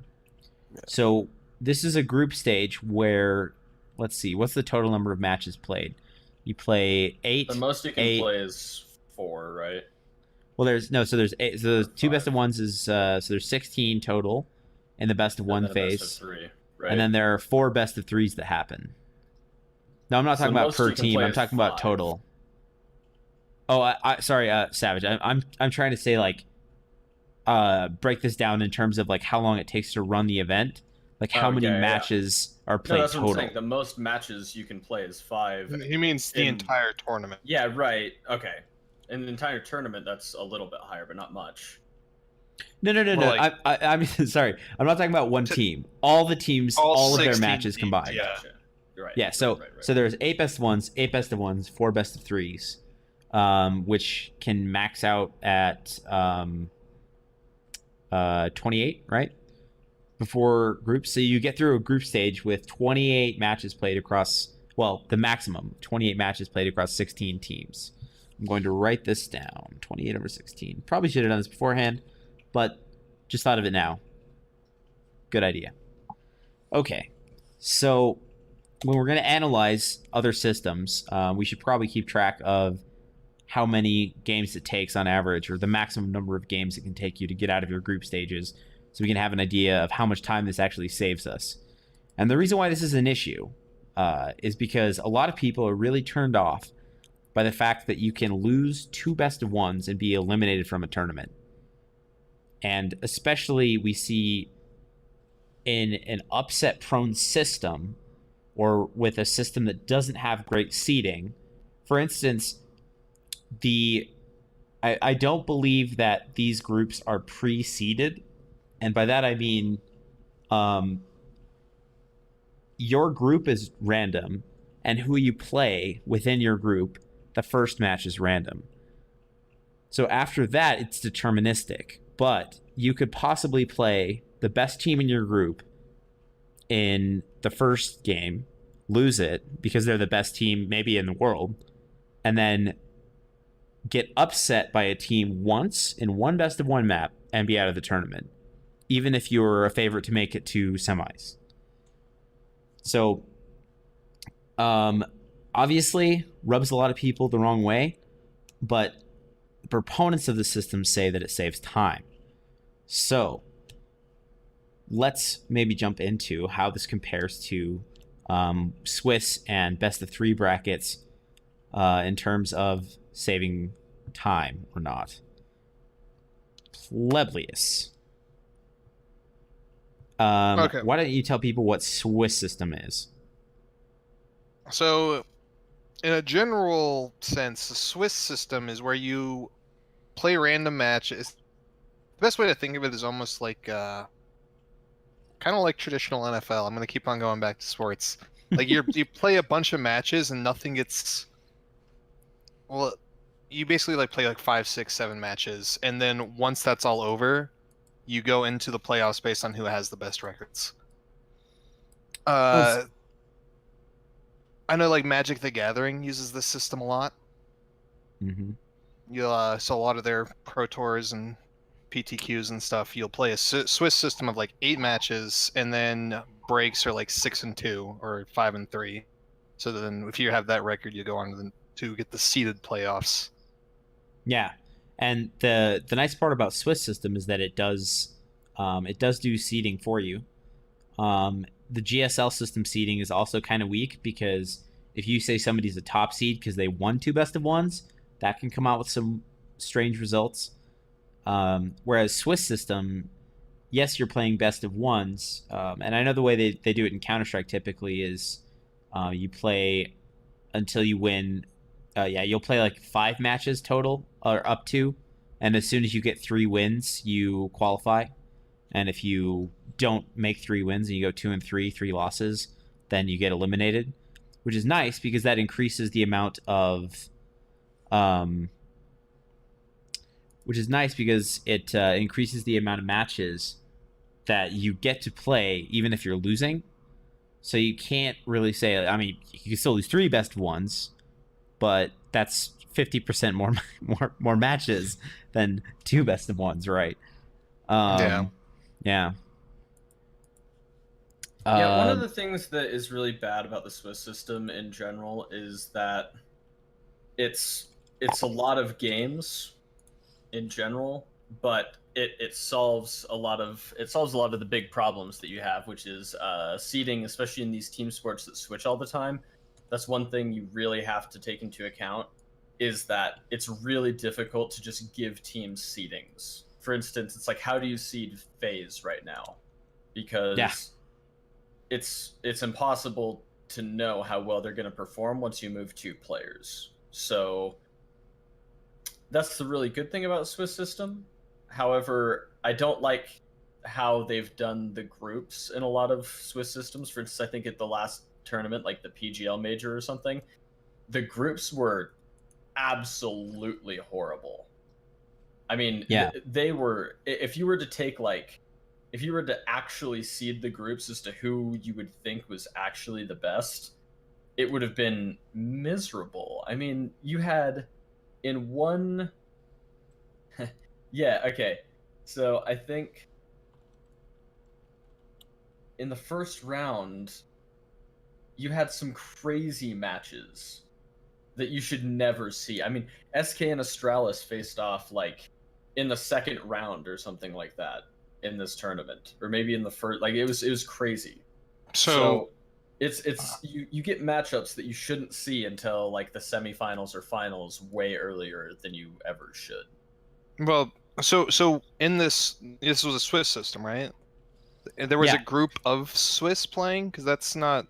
Yeah. So this is a group stage where, let's see, what's the total number of matches played? You play 8. The most you can play is 4, right? Well, there's 8. So there's 2 best of ones is so there's 16 total in the best of 1 phase. Best of 3, right? And then there are 4 best of 3s that happen. No, I'm not talking about per team. I'm talking about total. Oh, sorry, Savage. I'm trying to say break this down in terms of how long it takes to run the event, how many matches are played that's total. What I'm saying. The most matches you can play is 5. He means the entire tournament. Yeah, right. Okay. In the entire tournament, that's a little bit higher, but not much. No. I'm sorry. I'm not talking about one team. All the teams, all of their matches combined. Yeah. Gotcha. You're right. Yeah. So there's 8 best of ones, 8 best of ones, 4 best of 3s, which can max out at 28, right? Before groups. So you get through a group stage with 28 matches played across, the maximum 28 matches played across 16 teams. I'm going to write this down. 28 over 16. Probably should have done this beforehand, but just thought of it now. Good idea. Okay, so when we're going to analyze other systems, we should probably keep track of how many games it takes on average, or the maximum number of games it can take you to get out of your group stages, so we can have an idea of how much time this actually saves us. And the reason why this is an issue is because a lot of people are really turned off by the fact that you can lose 2 best of ones and be eliminated from a tournament. And especially we see in an upset-prone system, or with a system that doesn't have great seeding. For instance, I don't believe that these groups are pre-seeded, and by that I mean your group is random, and who you play within your group, the first match is random. So after that, it's deterministic. But you could possibly play the best team in your group in the first game, lose it because they're the best team maybe in the world, and then get upset by a team once in one best of one map and be out of the tournament, even if you're a favorite to make it to semis. So, obviously, rubs a lot of people the wrong way, but the proponents of the system say that it saves time. So, let's maybe jump into how this compares to Swiss and best of 3 brackets in terms of saving time or not. Pleblius. Okay. Why don't you tell people what Swiss system is? So, in a general sense, the Swiss system is where you play random matches. The best way to think of it is almost like, kind of like traditional NFL. I'm going to keep on going back to sports. Like you play a bunch of matches and nothing gets. Well, you basically like play like 5, 6, 7 matches, and then once that's all over, you go into the playoffs based on who has the best records. I know like Magic the Gathering uses this system a lot. Mm-hmm. So a lot of their Pro Tours and PTQs and stuff, you'll play a Swiss system of like 8 matches, and then breaks are like 6 and 2 or 5 and 3. So then, if you have that record, you go on to get the seeded playoffs. Yeah, and the nice part about Swiss system is that it does do seeding for you. The GSL system seeding is also kind of weak, because if you say somebody's a top seed because they won 2 best of ones, that can come out with some strange results. Whereas Swiss system, yes, you're playing best of ones, and I know the way they do it in Counter-Strike typically is you play until you win. You'll play like 5 matches total, or up to, and as soon as you get 3 wins, you qualify. And if you don't make 3 wins and you go 2 and 3 losses, then you get eliminated, which is nice because that increases the amount of which is nice because it increases the amount of matches that you get to play, even if you're losing. So you can't really say, I mean, you can still lose 3 best ones, but that's 50% more matches than 2 best of ones, right? Yeah. Yeah. One of the things that is really bad about the Swiss system in general is that it's a lot of games in general, but it solves a lot of the big problems that you have, which is seeding, especially in these team sports that switch all the time. That's one thing you really have to take into account, is that it's really difficult to just give teams seedings. For instance, it's like, how do you seed FaZe right now? Because it's impossible to know how well they're going to perform once you move 2 players. So that's the really good thing about the Swiss system. However, I don't like how they've done the groups in a lot of Swiss systems. For instance, I think at the last tournament, like the PGL major or something, the groups were absolutely horrible. I mean, they were, if you were to actually seed the groups as to who you would think was actually the best, it would have been miserable. I mean, you had in one. Yeah. Okay. So I think in the first round, you had some crazy matches that you should never see. I mean, SK and Astralis faced off like in the second round or something like that in this tournament, or maybe in the first. Like it was crazy. So it's you get matchups that you shouldn't see until like the semifinals or finals way earlier than you ever should. well, so in this was a Swiss system, right? And there was Yeah. a group of Swiss playing because that's not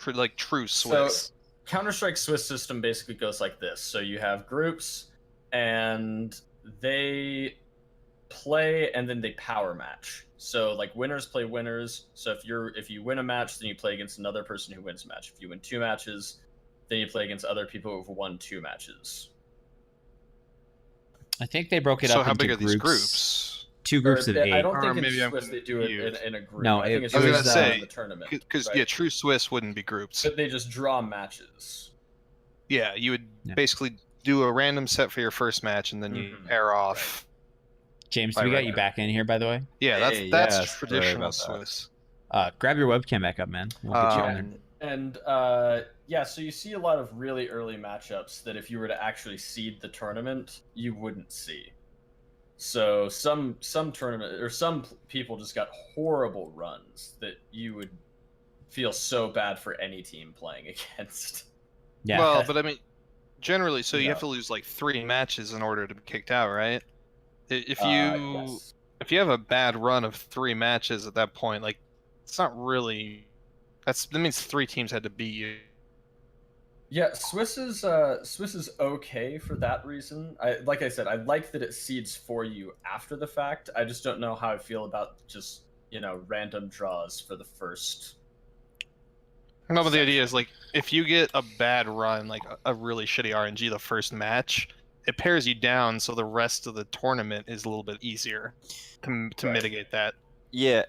like true Swiss. Counter-Strike Swiss system basically goes like this. So you have groups and they play and then they power match. So like winners play winners. So if you win a match, then you play against another person who wins a match. If you win 2 matches, then you play against other people who've won 2 matches. I think they broke it So up how into big are groups. these groups? 2 groups of 8. I don't Or think in maybe I'm Swiss they do it confused. in a group. No, I think it it's was, just say, in the tournament. Because right? yeah, true Swiss wouldn't be grouped. But they just draw matches. Yeah, you would Yeah. basically do a random set for your first match, and then you Mhm. pair off. James, Right, we got right, you right. back in here, by the way. Yeah, that's Hey, that's yeah, sorry traditional about that. Swiss. Grab your webcam back up, man. We'll get you on there. And yeah, so you see a lot of really early matchups that if you were to actually seed the tournament, you wouldn't see. So some tournament or some people just got horrible runs that you would feel so bad for any team playing against. Yeah. Well, but I mean, generally, so you Yeah. have to lose like 3 matches in order to be kicked out, right? If you Yes. if you have a bad run of 3 matches at that point, like it's not really. That means 3 teams had to beat you. Yeah, Swiss is okay for that reason. Like I said, I like that it seeds for you after the fact. I just don't know how I feel about just random draws for the first. No, but the idea is like if you get a bad run, like a really shitty RNG the first match, it pairs you down, so the rest of the tournament is a little bit easier to Right. mitigate that. Yeah,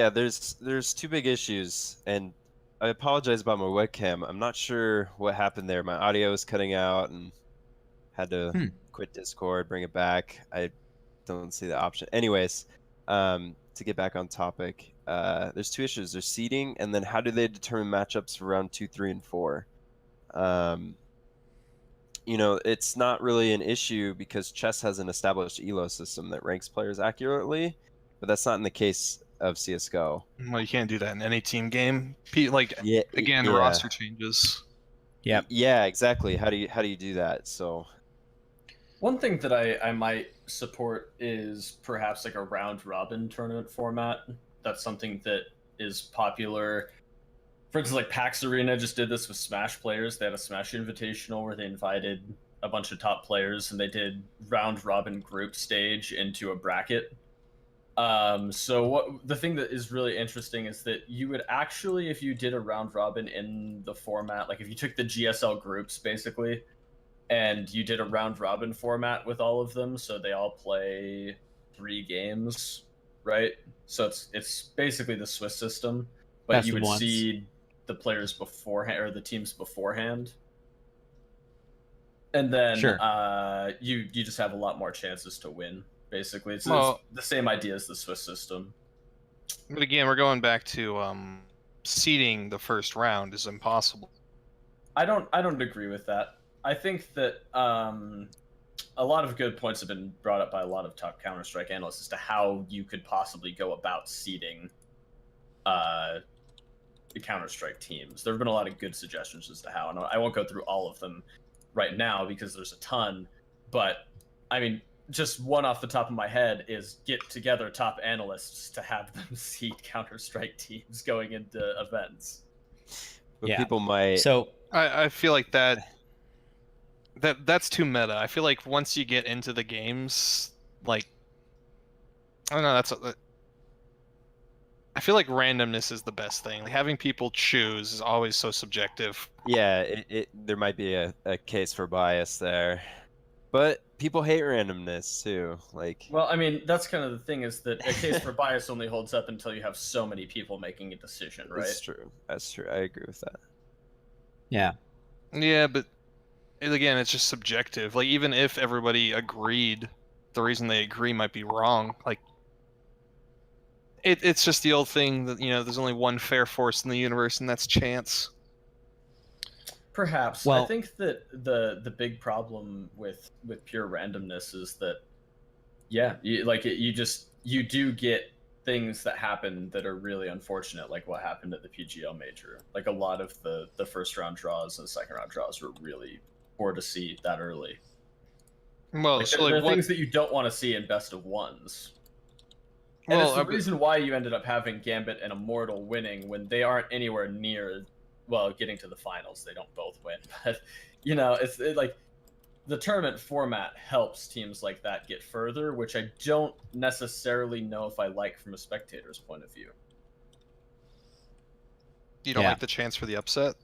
there's 2 big issues, and I apologize about my webcam. I'm not sure what happened there. My audio was cutting out and had to quit Discord, bring it back. I don't see the option. Anyways, to get back on topic, there's 2 issues. There's seeding, and then how do they determine matchups for round 2, 3, and 4? It's not really an issue because chess has an established elo system that ranks players accurately, but that's not in the case of CS:GO. Well, you can't do that in any team game. Like Yeah, again, the roster changes. Yep. Yeah, exactly. How do you do that? So One thing that I might support is perhaps like a round robin tournament format. That's something that is popular. For instance, like PAX Arena just did this with Smash players. They had a Smash Invitational where they invited a bunch of top players and they did round robin group stage into a bracket. So the thing that is really interesting is that you would actually, if you did a round robin in the format, like if you took the GSL groups basically, and you did a round robin format with all of them, so they all play 3 games, right? So it's basically the Swiss system, but Best you of would once. seed the players beforehand or the teams beforehand, and then Sure. you just have a lot more chances to win. Basically, it's the same idea as the Swiss system. But again, we're going back to seeding the first round is impossible. I don't agree with that. I think that a lot of good points have been brought up by a lot of top Counter-Strike analysts as to how you could possibly go about seeding the Counter-Strike teams. There have been a lot of good suggestions as to how, and I won't go through all of them right now because there's a ton, but I mean, just one off the top of my head is get together top analysts to have them seed Counter-Strike teams going into events. but Yeah. people might. So I feel like that's too meta. I feel like once you get into the games, like I don't know, I feel like randomness is the best thing. Like having people choose is always so subjective. Yeah, there might be a case for bias there, but people hate randomness too. Like, Well, I mean, that's kind of the thing is that a case for bias only holds up until you have so many people making a decision, right? that's true. That's true. I agree with that. yeah, Yeah, but again, it's just subjective. Like even if everybody agreed, the reason they agree might be wrong. Like it's just the old thing that there's only one fair force in the universe, and that's chance. Perhaps. Well- I think that the big problem with pure randomness is that, yeah, you do get things that happen that are really unfortunate, like what happened at the PGL Major. Like a lot of the first round draws and second round draws were really poor to see that early. Well, Like, so there like are things that you don't want to see in best of ones. And Well, it's the reason why you ended up having Gambit and Immortal winning when they aren't anywhere near, well, getting to the finals. They don't both win, but it's like the tournament format helps teams like that get further, which I don't necessarily know if I like from a spectator's point of view. you don't Yeah. like the chance for the upset.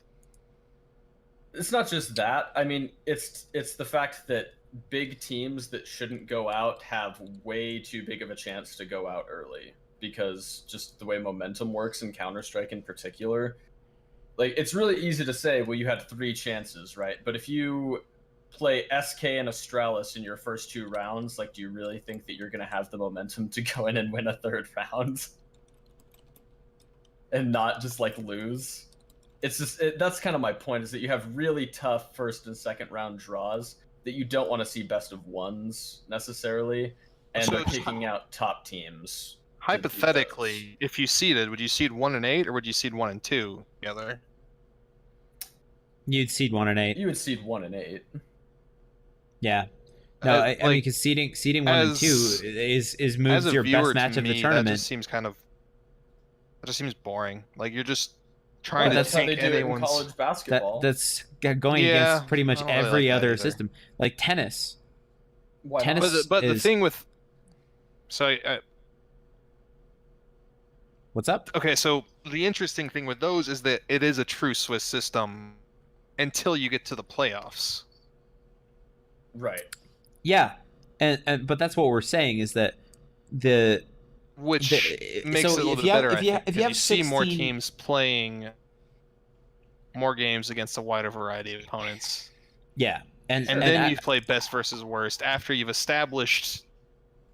It's not just that. I mean, it's the fact that big teams that shouldn't go out have way too big of a chance to go out early, because just the way momentum works in Counter-Strike in particular. Like, it's really easy to say, well, you had 3 chances, right? But if you play SK and Astralis in your first 2 rounds, like, do you really think that you're going to have the momentum to go in and win a 3rd round? And not just, like, lose? It's just, that's kind of my point, is that you have really tough first and second round draws that you don't want to see best of ones, necessarily, and So they're it's- kicking out top teams. Hypothetically, if you seeded, would you seed 1 and 8, or would you seed 1 and 2 together? You'd seed 1 and 8. You would seed 1 and 8. Yeah. No, I mean, like, because seeding 1 and 2 is as moves a your viewer, best match to of the me, tournament. that just seems that just seems boring. Like you're just Well, trying to that's how take they do it in anyone's. college basketball. That's going Yeah, against pretty much I don't really every like that other either. system, like tennis. Why tennis- not? But the is- thing with What's up? okay, so the interesting thing with those is that it is a true Swiss system until you get to the playoffs. Right. Yeah, and but that's what we're saying is that Which makes so it a little if bit you have- better. if you I ha- think, if you 'cause have see more 16 teams playing more games against a wider variety of opponents, yeah, and then I- you play best versus worst after you've established,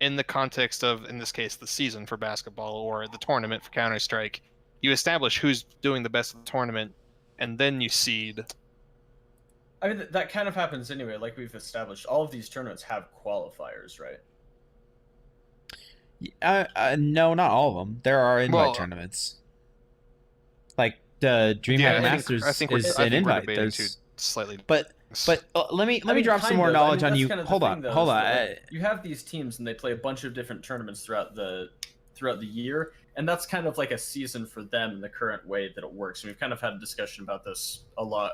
in the context of, in this case, the season for basketball or the tournament for Counter-Strike, you establish who's doing the best in the tournament, and then you seed. I mean, that kind of happens anyway. Like we've established, all of these tournaments have qualifiers, right? no, not all of them. There are invite Well, tournaments. Like the Dreamhack Masters I think we're is an invite. debating two There's, slightly. but let me I mean, drop some kind more of. knowledge on that's you. kind of the Hold thing, on, though, hold is on. that, like, you have these teams and they play a bunch of different tournaments throughout the year, and that's kind of like a season for them in the current way that it works. And we've kind of had a discussion about this a lot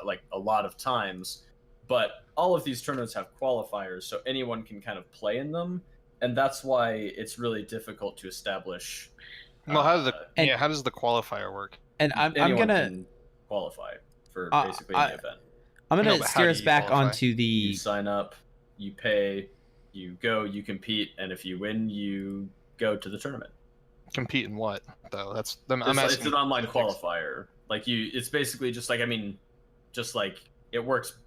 of times. But all of these tournaments have qualifiers, so anyone can kind of play in them, and that's why it's really difficult to establish. Well, how does the qualifier work? And I'm anyone gonna can qualify for Uh, basically any event. I'm No, gonna but how steer do us you back qualify? onto You the sign up, you pay, you go, you compete, and if you win, you go to the tournament. Compete in what, though? I'm It's asking. an online specifics. qualifier. Like it's basically just like, just like it works,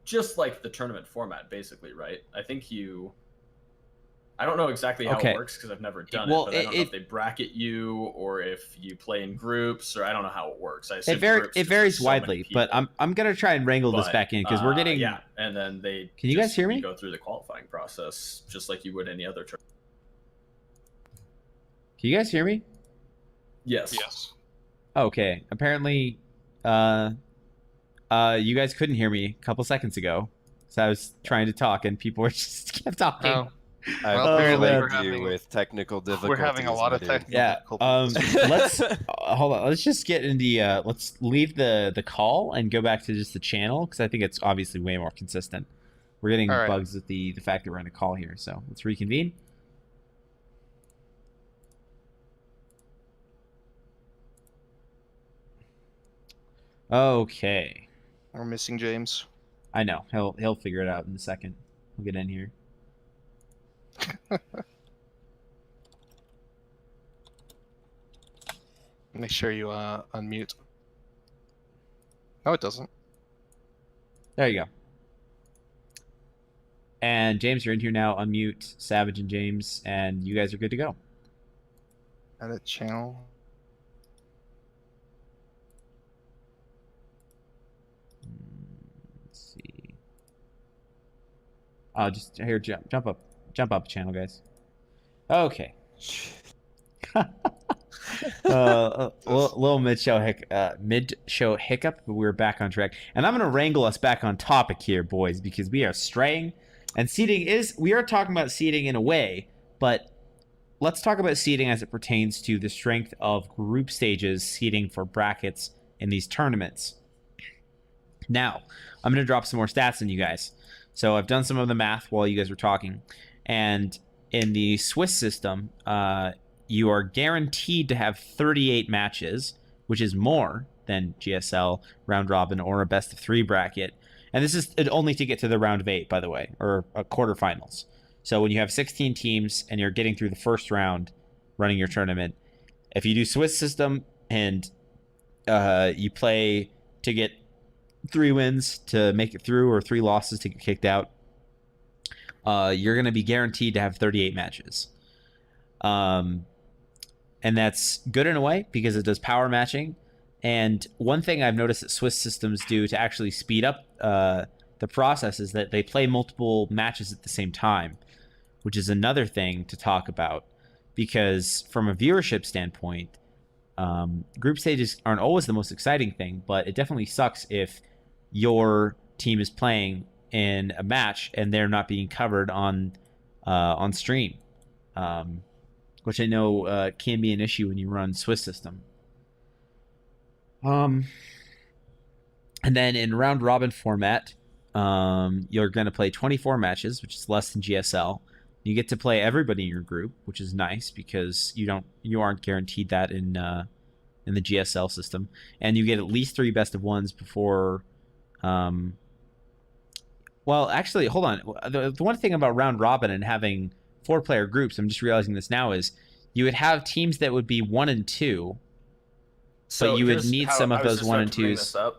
just like the tournament format, basically, right? I don't know exactly how Okay. it works because I've never done Well, it, but I don't know if they bracket you or if you play in groups, or I don't know how it works. I assume groups it just varies with so many widely, but people. I'm gonna try and wrangle this But, back in because we're getting yeah, and then they Can you guys just- hear me? You go through the qualifying process just like you would any other tournament. Can you guys hear me? Yes. Yes. Okay. Apparently, you guys couldn't hear me a couple seconds ago, so I was trying to talk and people were just kept talking. Oh, I Well, apparently plagued we're you having- with technical difficulties. we're having a lot of my dude. technical Yeah. difficulties. Let's hold on. Let's just get in the. Let's leave the call and go back to just the channel because I think it's obviously way more consistent. We're getting All right. bugs with the fact that we're in a call here, so let's reconvene. Okay. We're missing James. I know. He'll figure it out in a second. He'll get in here. Make sure you unmute. No, it doesn't. There you go. And James, you're in here now. Unmute Savage and James, and you guys are good to go. Edit channel. Let's see. Oh, just here, jump up channel, guys. Okay. Little mid-show hiccup, but we're back on track. And I'm gonna wrangle us back on topic here, boys, because we are straying. And we are talking about seeding in a way, but let's talk about seeding as it pertains to the strength of group stages seeding for brackets in these tournaments. Now, I'm gonna drop some more stats on you guys. So I've done some of the math while you guys were talking, and in the Swiss system, you are guaranteed to have 38 matches, which is more than GSL, round robin, or a best of 3 bracket. And this is only to get to the round of 8, by the way, or quarterfinals. So when you have 16 teams and you're getting through the first round running your tournament, if you do Swiss system and you play to get 3 wins to make it through or 3 losses to get kicked out, you're going to be guaranteed to have 38 matches. And that's good in a way because it does power matching. And one thing I've noticed that Swiss systems do to actually speed up the process is that they play multiple matches at the same time, which is another thing to talk about. Because from a viewership standpoint, group stages aren't always the most exciting thing, but it definitely sucks if your team is playing in a match and they're not being covered on stream. Which I know can be an issue when you run Swiss system. And then in round robin format, you're going to play 24 matches, which is less than GSL. You get to play everybody in your group, which is nice because you aren't guaranteed that in the GSL system, and you get at least 3 best of 1s before. Well, actually, hold on. The one thing about round robin and having 4-player groups, I'm just realizing this now, is you would have teams that would be 1 and 2, but you would need some of those 1 and 2s.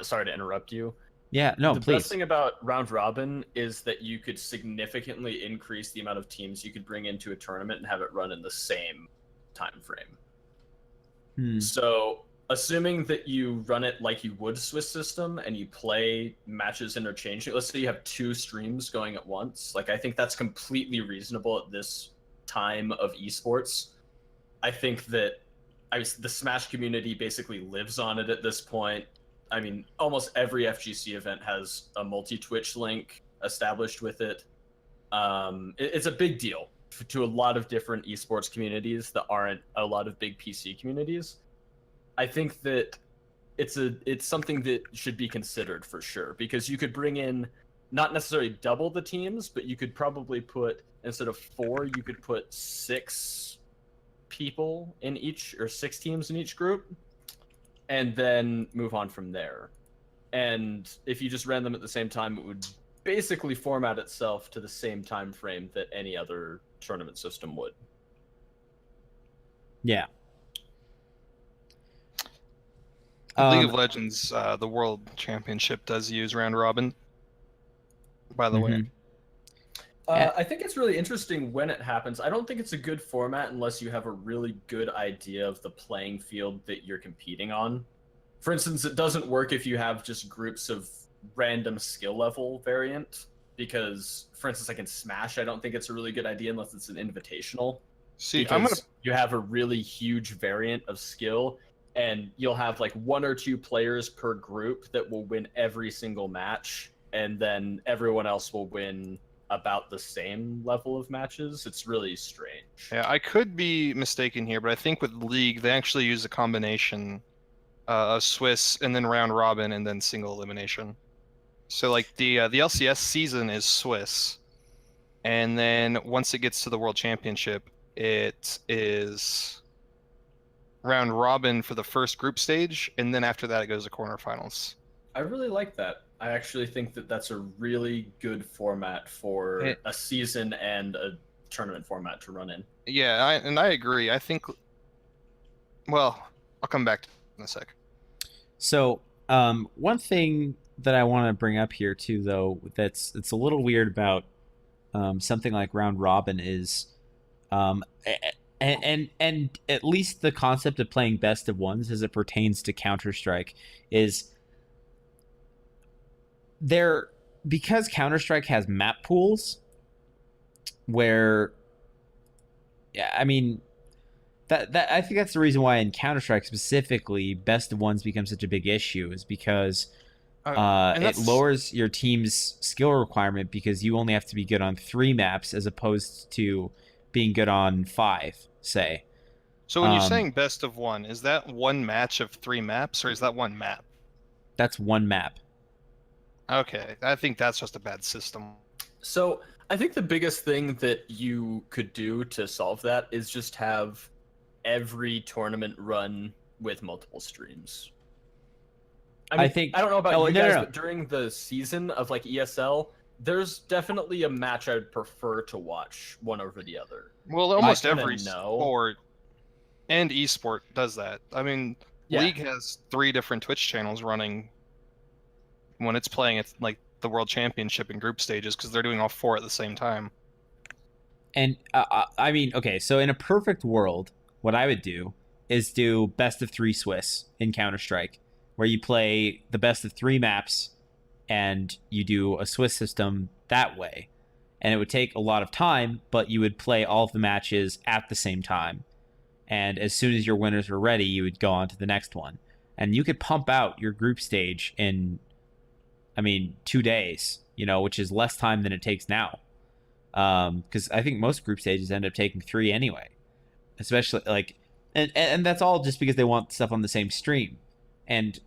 Sorry to interrupt you. Yeah, no, the please. best thing about round robin is that you could significantly increase the amount of teams you could bring into a tournament and have it run in the same time frame. So assuming that you run it like you would Swiss system and you play matches interchangeably, let's say you have 2 streams going at once, like I think that's completely reasonable at this time of esports. I think that the Smash community basically lives on it at this point. I mean, almost every FGC event has a multi-Twitch link established with it. It's a big deal to a lot of different esports communities that aren't a lot of big PC communities. I think that it's something that should be considered for sure, because you could bring in not necessarily double the teams, but you could probably put, instead of 4, you could put 6 people in each, or 6 teams in each group, and then move on from there. And if you just ran them at the same time, it would basically format itself to the same time frame that any other tournament system would. Yeah. League of Legends, the World Championship does use round robin, by the way. I think it's really interesting when it happens. I don't think it's a good format unless you have a really good idea of the playing field that you're competing on. For instance, it doesn't work if you have just groups of random skill level variant, because, for instance, like in Smash, I don't think it's a really good idea unless it's an invitational. See, you have a really huge variant of skill, and you'll have like 1 or 2 players per group that will win every single match, and then everyone else will win about the same level of matches. It's really strange. Yeah, I could be mistaken here, but I think with League, they actually use a combination of Swiss and then round robin and then single elimination. So like the LCS season is Swiss, and then once it gets to the World Championship, it is round robin for the first group stage, and then after that it goes to quarterfinals. I really like that. I actually think that that's a really good format for a season and a tournament format to run in. Yeah, I agree. I think, well, I'll come back to it in a sec. So one thing that I want to bring up here too, though, it's a little weird about something like round robin is, and at least the concept of playing best of ones as it pertains to Counter-Strike is there, because Counter-Strike has map pools where, yeah, I mean, that I think that's the reason why in Counter-Strike specifically best of ones becomes such a big issue, is because And it that's lowers your team's skill requirement because you only have to be good on 3 maps as opposed to being good on 5, say. so when you're Um, saying best of one, is that one match of 3 maps or is that one map? that's one map. Okay, I think that's just a bad system. So I think the biggest thing that you could do to solve that is just have every tournament run with multiple streams. I mean, think- I don't know about oh, you no, guys, no. but during the season of like ESL, there's definitely a match I'd prefer to watch one over the other. Well, almost kinda every know. sport and esport does that. I mean, Yeah. League has 3 different Twitch channels running when it's playing at like the World Championship in group stages because they're doing all 4 at the same time. And I mean, okay, so in a perfect world, what I would do is do best of 3 Swiss in Counter-Strike, where you play the best of 3 maps and you do a Swiss system that way. And it would take a lot of time, but you would play all of the matches at the same time. And as soon as your winners were ready, you would go on to the next one. And you could pump out your group stage in, I mean, 2 days, which is less time than it takes now. Because I think most group stages end up taking 3 anyway. Especially, like, and that's all just because they want stuff on the same stream. And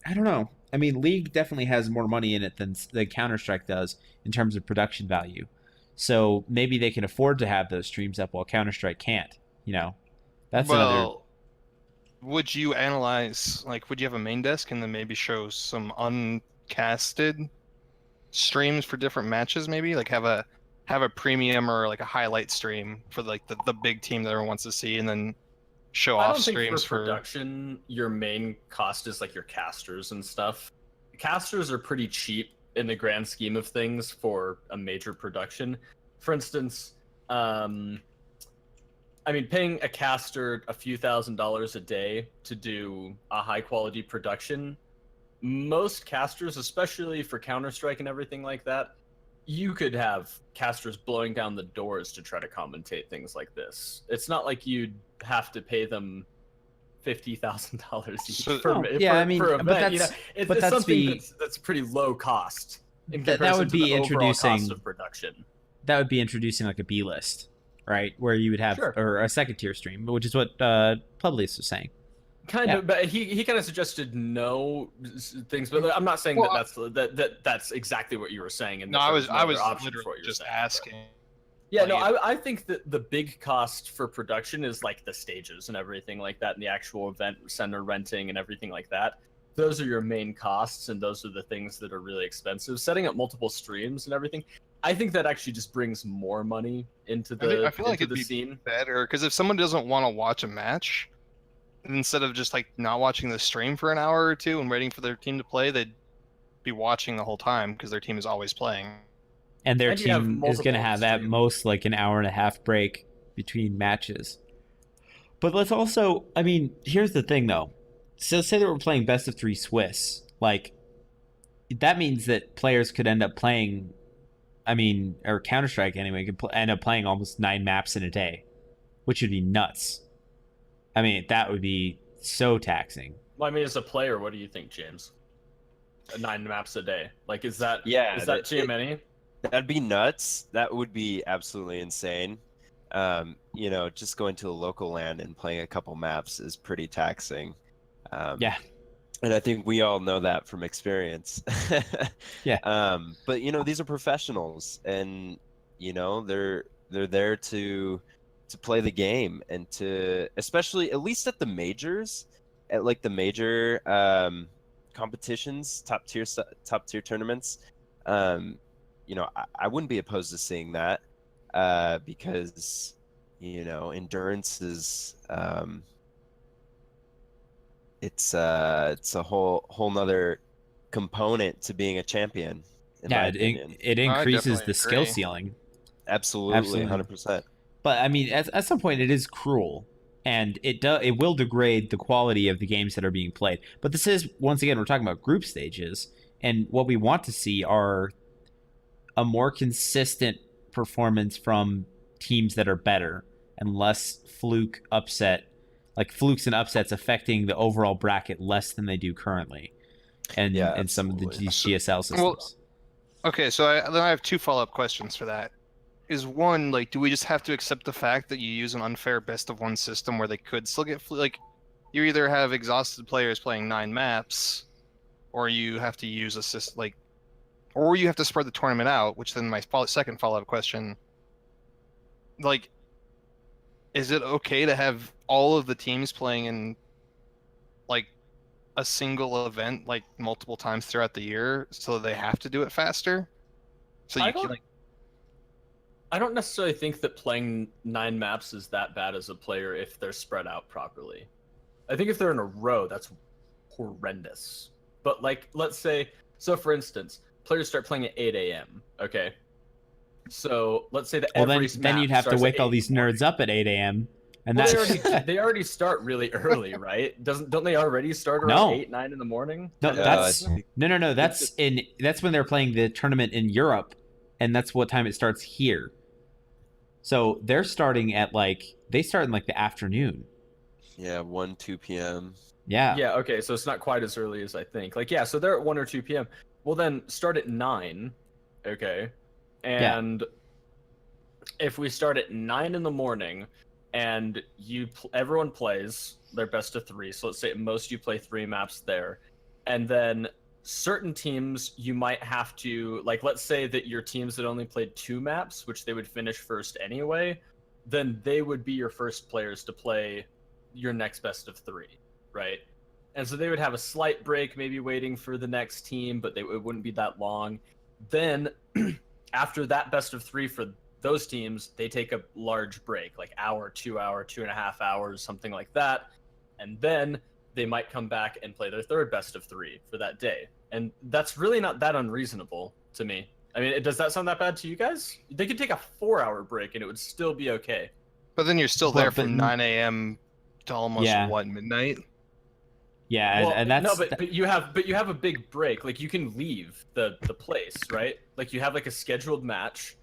I don't know. I mean, League definitely has more money in it than Counter-Strike does in terms of production value. So maybe they can afford to have those streams up while Counter-Strike can't. That's another. Would you analyze, like, would you have a main desk and then maybe show some uncasted streams for different matches? Maybe like have a premium or like a highlight stream for like the big team that everyone wants to see, and then show I off don't think streams for production, your main cost is like your casters and stuff. Casters are pretty cheap in the grand scheme of things for a major production. For instance, I mean, paying a caster a few $1,000s a day to do a high quality production, most casters, especially for Counter-Strike and everything like that, you could have casters blowing down the doors to try to commentate things like this. It's not like you'd have to pay them $50,000 each So- for Oh, a but event. that's It's that's something that's pretty low cost in that comparison would to be the overall introducing cost of production. that would be introducing like a B list, right? Where you would have Sure. or a second tier stream, which is what Publius was saying. Kind Yeah. of, but he kind of suggested no things, but I'm not saying Well, that's exactly what you were saying. And No, that I there's was no I other was option for literally what you're just saying. asking. Yeah, no, Like, I think that the big cost for production is like the stages and everything like that, and the actual event center renting and everything like that. Those are your main costs, and those are the things that are really expensive. Setting up multiple streams and everything, I think that actually just brings more money into the I feel like into it'd the be scene. better because if someone doesn't want to watch a match, instead of just like not watching the stream for an hour or two and waiting for their team to play, they'd be watching the whole time because their team is always playing. And their And you have team is going to multiple have at streams. most like an hour and a half break between matches. But let's also, I mean, here's the thing though. So say that we're playing best of 3 Swiss, like that means that players could end up playing, I mean, or Counter-Strike anyway, could end up playing almost 9 maps in a day, which would be nuts. I mean, that would be so taxing. Well, I mean, as a player, what do you think, James? 9 maps a day, like is that too many? That'd be nuts. That would be absolutely insane. Just going to a local LAN and playing a couple maps is pretty taxing. Yeah. And I think we all know that from experience. Yeah. But these are professionals, and they're there to play the game, and to, especially at least at the majors, at like the major competitions, top tier tournaments. I wouldn't be opposed to seeing that, because endurance is it's a whole nother component to being a champion. In my opinion. it I increases definitely the skill agree. ceiling. Absolutely, 100%. But I mean, at some point, it is cruel, and it will degrade the quality of the games that are being played. But this is, once again, we're talking about group stages, and what we want to see are a more consistent performance from teams that are better and less flukes and upsets affecting the overall bracket less than they do currently, and Yeah, in some of the absolutely. GSL systems. Well, okay, so then I have two follow-up questions for that. Is one, like, do we just have to accept the fact that you use an unfair best of one system where they could still get like, you either have exhausted players playing 9 maps, or you have to use a system like, or you have to spread the tournament out. Which then my second follow-up question, like, is it okay to have all of the teams playing in like a single event like multiple times throughout the year, so they have to do it faster? So you can like. I don't necessarily think that playing 9 maps is that bad as a player if they're spread out properly. I think if they're in a row, that's horrendous. But like, let's say, so for instance, players start playing at 8 a.m. Okay, so let's say that then you'd have to wake all these nerds up at 8 a.m. And well, that's they already start really early, right? Don't they already start around No. 8, 9 in the morning? No, that's I think- no. That's when they're playing the tournament in Europe, and that's what time it starts here. So they're starting at they start in the afternoon. Yeah, 1, 2 p.m. Yeah. Yeah, okay, so it's not quite as early as I think. So they're at 1 or 2 p.m. Well, then start at 9, okay? And if we start at 9 in the morning and everyone plays their best of 3, so let's say at most you play 3 maps there, and then certain teams you might have to, let's say that your teams that only played 2 maps, which they would finish first anyway, then they would be your first players to play your next best of 3, right? And so they would have a slight break, maybe waiting for the next team, but it wouldn't be that long. Then after that best of 3 for those teams, they take a large break, hour, 2 hour, 2.5 hours, something like that. And then they might come back and play their third best of 3 for that day. And that's really not that unreasonable to me. I mean, does that sound that bad to you guys? They could take a 4-hour break and it would still be okay. But then you're still Well, there but- from 9 a.m. to almost midnight. Yeah, Well, and that's no, but you have a big break. You can leave the place, right? You have a scheduled match.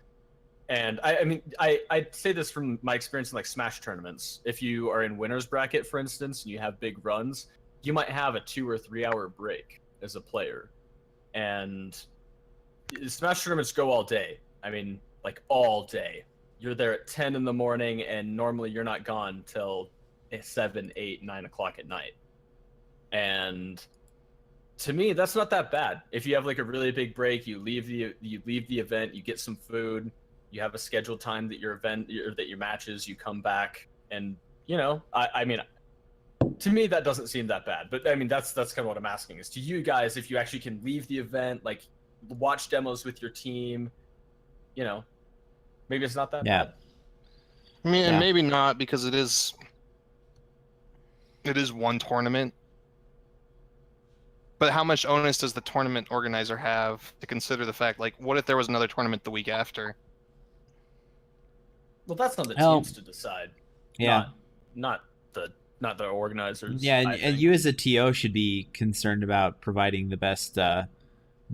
And I mean, I'd say this from my experience in Smash tournaments. If you are in winner's bracket, for instance, and you have big runs, you might have a 2 or 3 hour break as a player. And Smash tournaments go all day. I mean, all day. You're there at 10 in the morning, and normally you're not gone till 7, 8, 9 o'clock at night. And to me, that's not that bad. If you have a really big break, you leave the event, you get some food. You have a scheduled time that your matches, you come back, and I mean, to me that doesn't seem that bad. But I mean, that's kind of what I'm asking is to you guys, if you actually can leave the event, watch demos with your team, maybe it's not that bad. I mean, Yeah. and maybe not, because it is one tournament. But how much onus does the tournament organizer have to consider the fact, what if there was another tournament the week after? Well, that's not the Well, teams to decide. yeah. Not the organizers. Yeah, I and think. you as a TO should be concerned about providing the best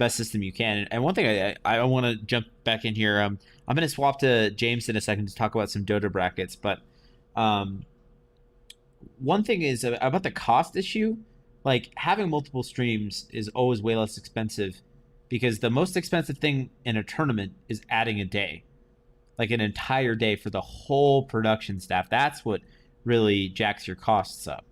system you can. And one thing I want to jump back in here. I'm going to swap to James in a second to talk about some Dota brackets. But one thing is about the cost issue. Having multiple streams is always way less expensive, because the most expensive thing in a tournament is adding a day. An entire day for the whole production staff. That's what really jacks your costs up.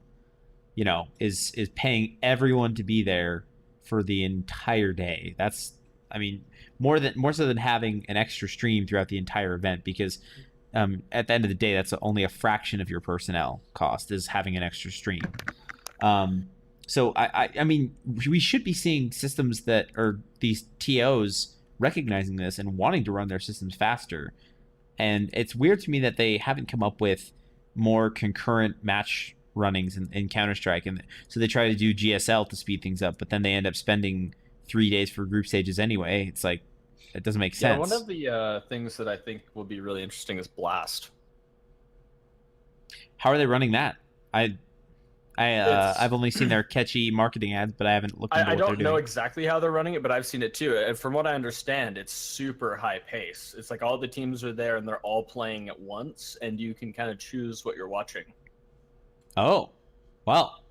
Is paying everyone to be there for the entire day. That's, I mean, more so than having an extra stream throughout the entire event, because at the end of the day, that's only a fraction of your personnel cost is having an extra stream. So I mean, we should be seeing systems that are these TOs recognizing this and wanting to run their systems faster. And it's weird to me that they haven't come up with more concurrent match runnings in Counter-Strike. And so they try to do GSL to speed things up, but then they end up spending 3 days for group stages anyway. It's like it doesn't make sense. Yeah, one of the things that I think will be really interesting is Blast. How are they running that? I've only seen their catchy marketing ads, but I haven't looked into I what they're don't know doing. exactly how they're running it, but I've seen it too. And from what I understand, it's super high pace. It's like all the teams are there and they're all playing at once, and you can kind of choose what you're watching. Oh, well,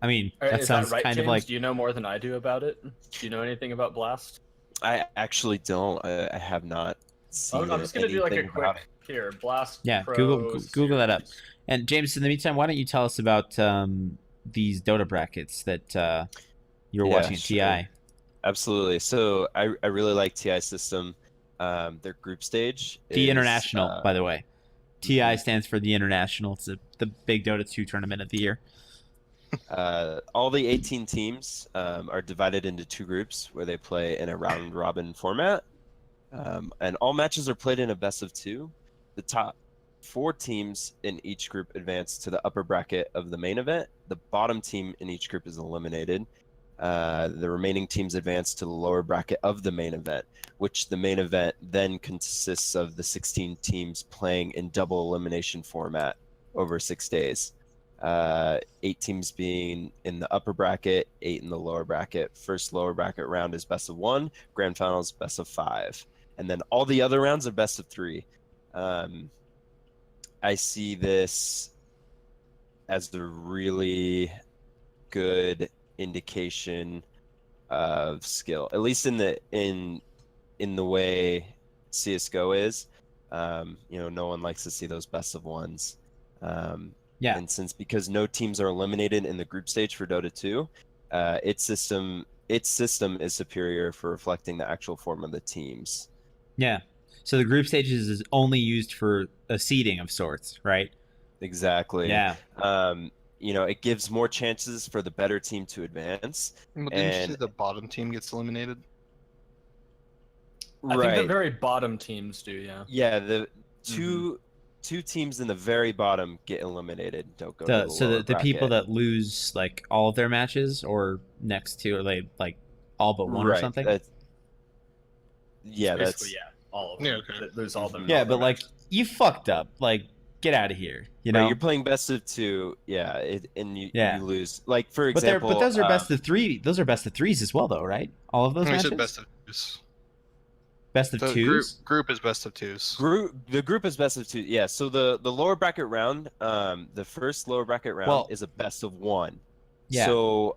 I mean, that Is sounds that right, kind James? of like Do you know more than I do about it? Do you know anything about Blast? I actually don't. I have not seen. I'm just gonna do like a anything about quick here. Blast. yeah. Pro Google that up. Series. And James, in the meantime, why don't you tell us about these Dota brackets that you're Yeah, watching at sure. TI? Absolutely. So I really like TI system. Their group stage. The is, International, by the way. TI mhm. stands for the International. It's the big Dota 2 tournament of the year. All the 18 teams are divided into 2 groups where they play in a round robin format. And all matches are played in a best of 2. The top 4 teams in each group advance to the upper bracket of the main event. The bottom team in each group is eliminated. The remaining teams advance to the lower bracket of the main event, which the main event then consists of the 16 teams playing in double elimination format over 6 days. 8 teams being in the upper bracket, 8 in the lower bracket. First lower bracket round is best of 1, grand finals best of 5, and then all the other rounds are best of 3. I see this as a really good indication of skill, at least in the way CS:GO is. No one likes to see those best of 1s. Yeah. And because no teams are eliminated in the group stage for Dota 2, its system is superior for reflecting the actual form of the teams. Yeah. So the group stages is only used for a seeding of sorts, right? Exactly. Yeah. It gives more chances for the better team to advance. Well, didn't you say And the bottom team gets eliminated? I think the right. very bottom teams do, yeah. Yeah, the two teams in the very bottom get eliminated. Don't go to the So lower the people bracket. that lose like all of their matches or next to, or they like all but one or Right, something. Yeah, Basically, that's yeah, all of them. Yeah, okay. That lose all of them. Yeah, all their but like matches. you fucked up. Like get out of here. You right, know. you're playing best of 2. Yeah, and you lose. Like for But example, those are best of 3. Those are best of 3s as well, though, right? All of those We matches. said best of 2s. Best of The 2s. group is best of 2s. The group is best of 2. Yeah, so the lower bracket round, the first lower bracket round is a best of 1. Yeah. So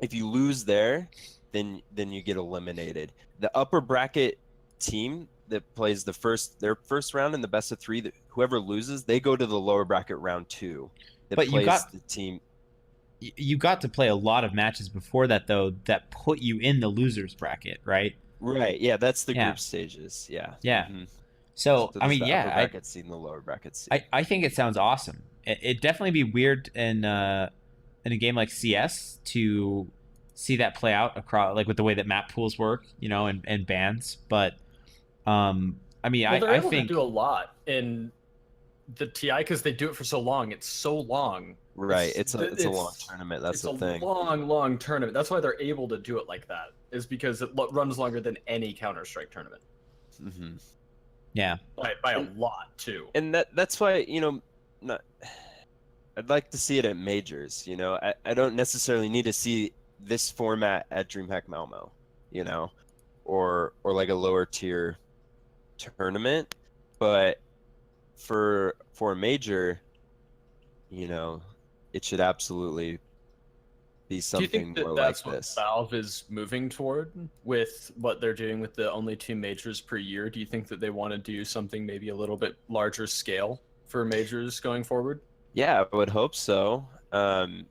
if you lose there, then you get eliminated. The upper bracket team that plays their first round in the best of 3, whoever loses, they go to the lower bracket round 2. But the team. You got to play a lot of matches before that, though, that put you in the losers bracket, right? Right. Yeah, that's the Yeah. group stages. Yeah. Yeah. Mhm. So I there's mean, the yeah, upper bracket seed and the lower bracket seed. I think it sounds awesome. It'd definitely be weird in a game like CS to see that play out across, like with the way that map pools work, and bans. But I mean, Well, they're I able think to do a lot in the TI because they do it for so long. It's so long. Right. It's a long tournament. That's the thing. It's a long tournament. That's why they're able to do it like that. Is because it runs longer than any Counter-Strike tournament. hmm yeah. By a lot too. And that's why I'd like to see it at majors. I don't necessarily need to see this format at Dreamhack Malmo, or like a lower tier tournament, but for a major, it should absolutely be Do you something think that more that's like what this. Valve is moving toward with what they're doing with the only 2 majors per year? Do you think that they want to do something maybe a little bit larger scale for majors going forward? Yeah, I would hope so. Valve,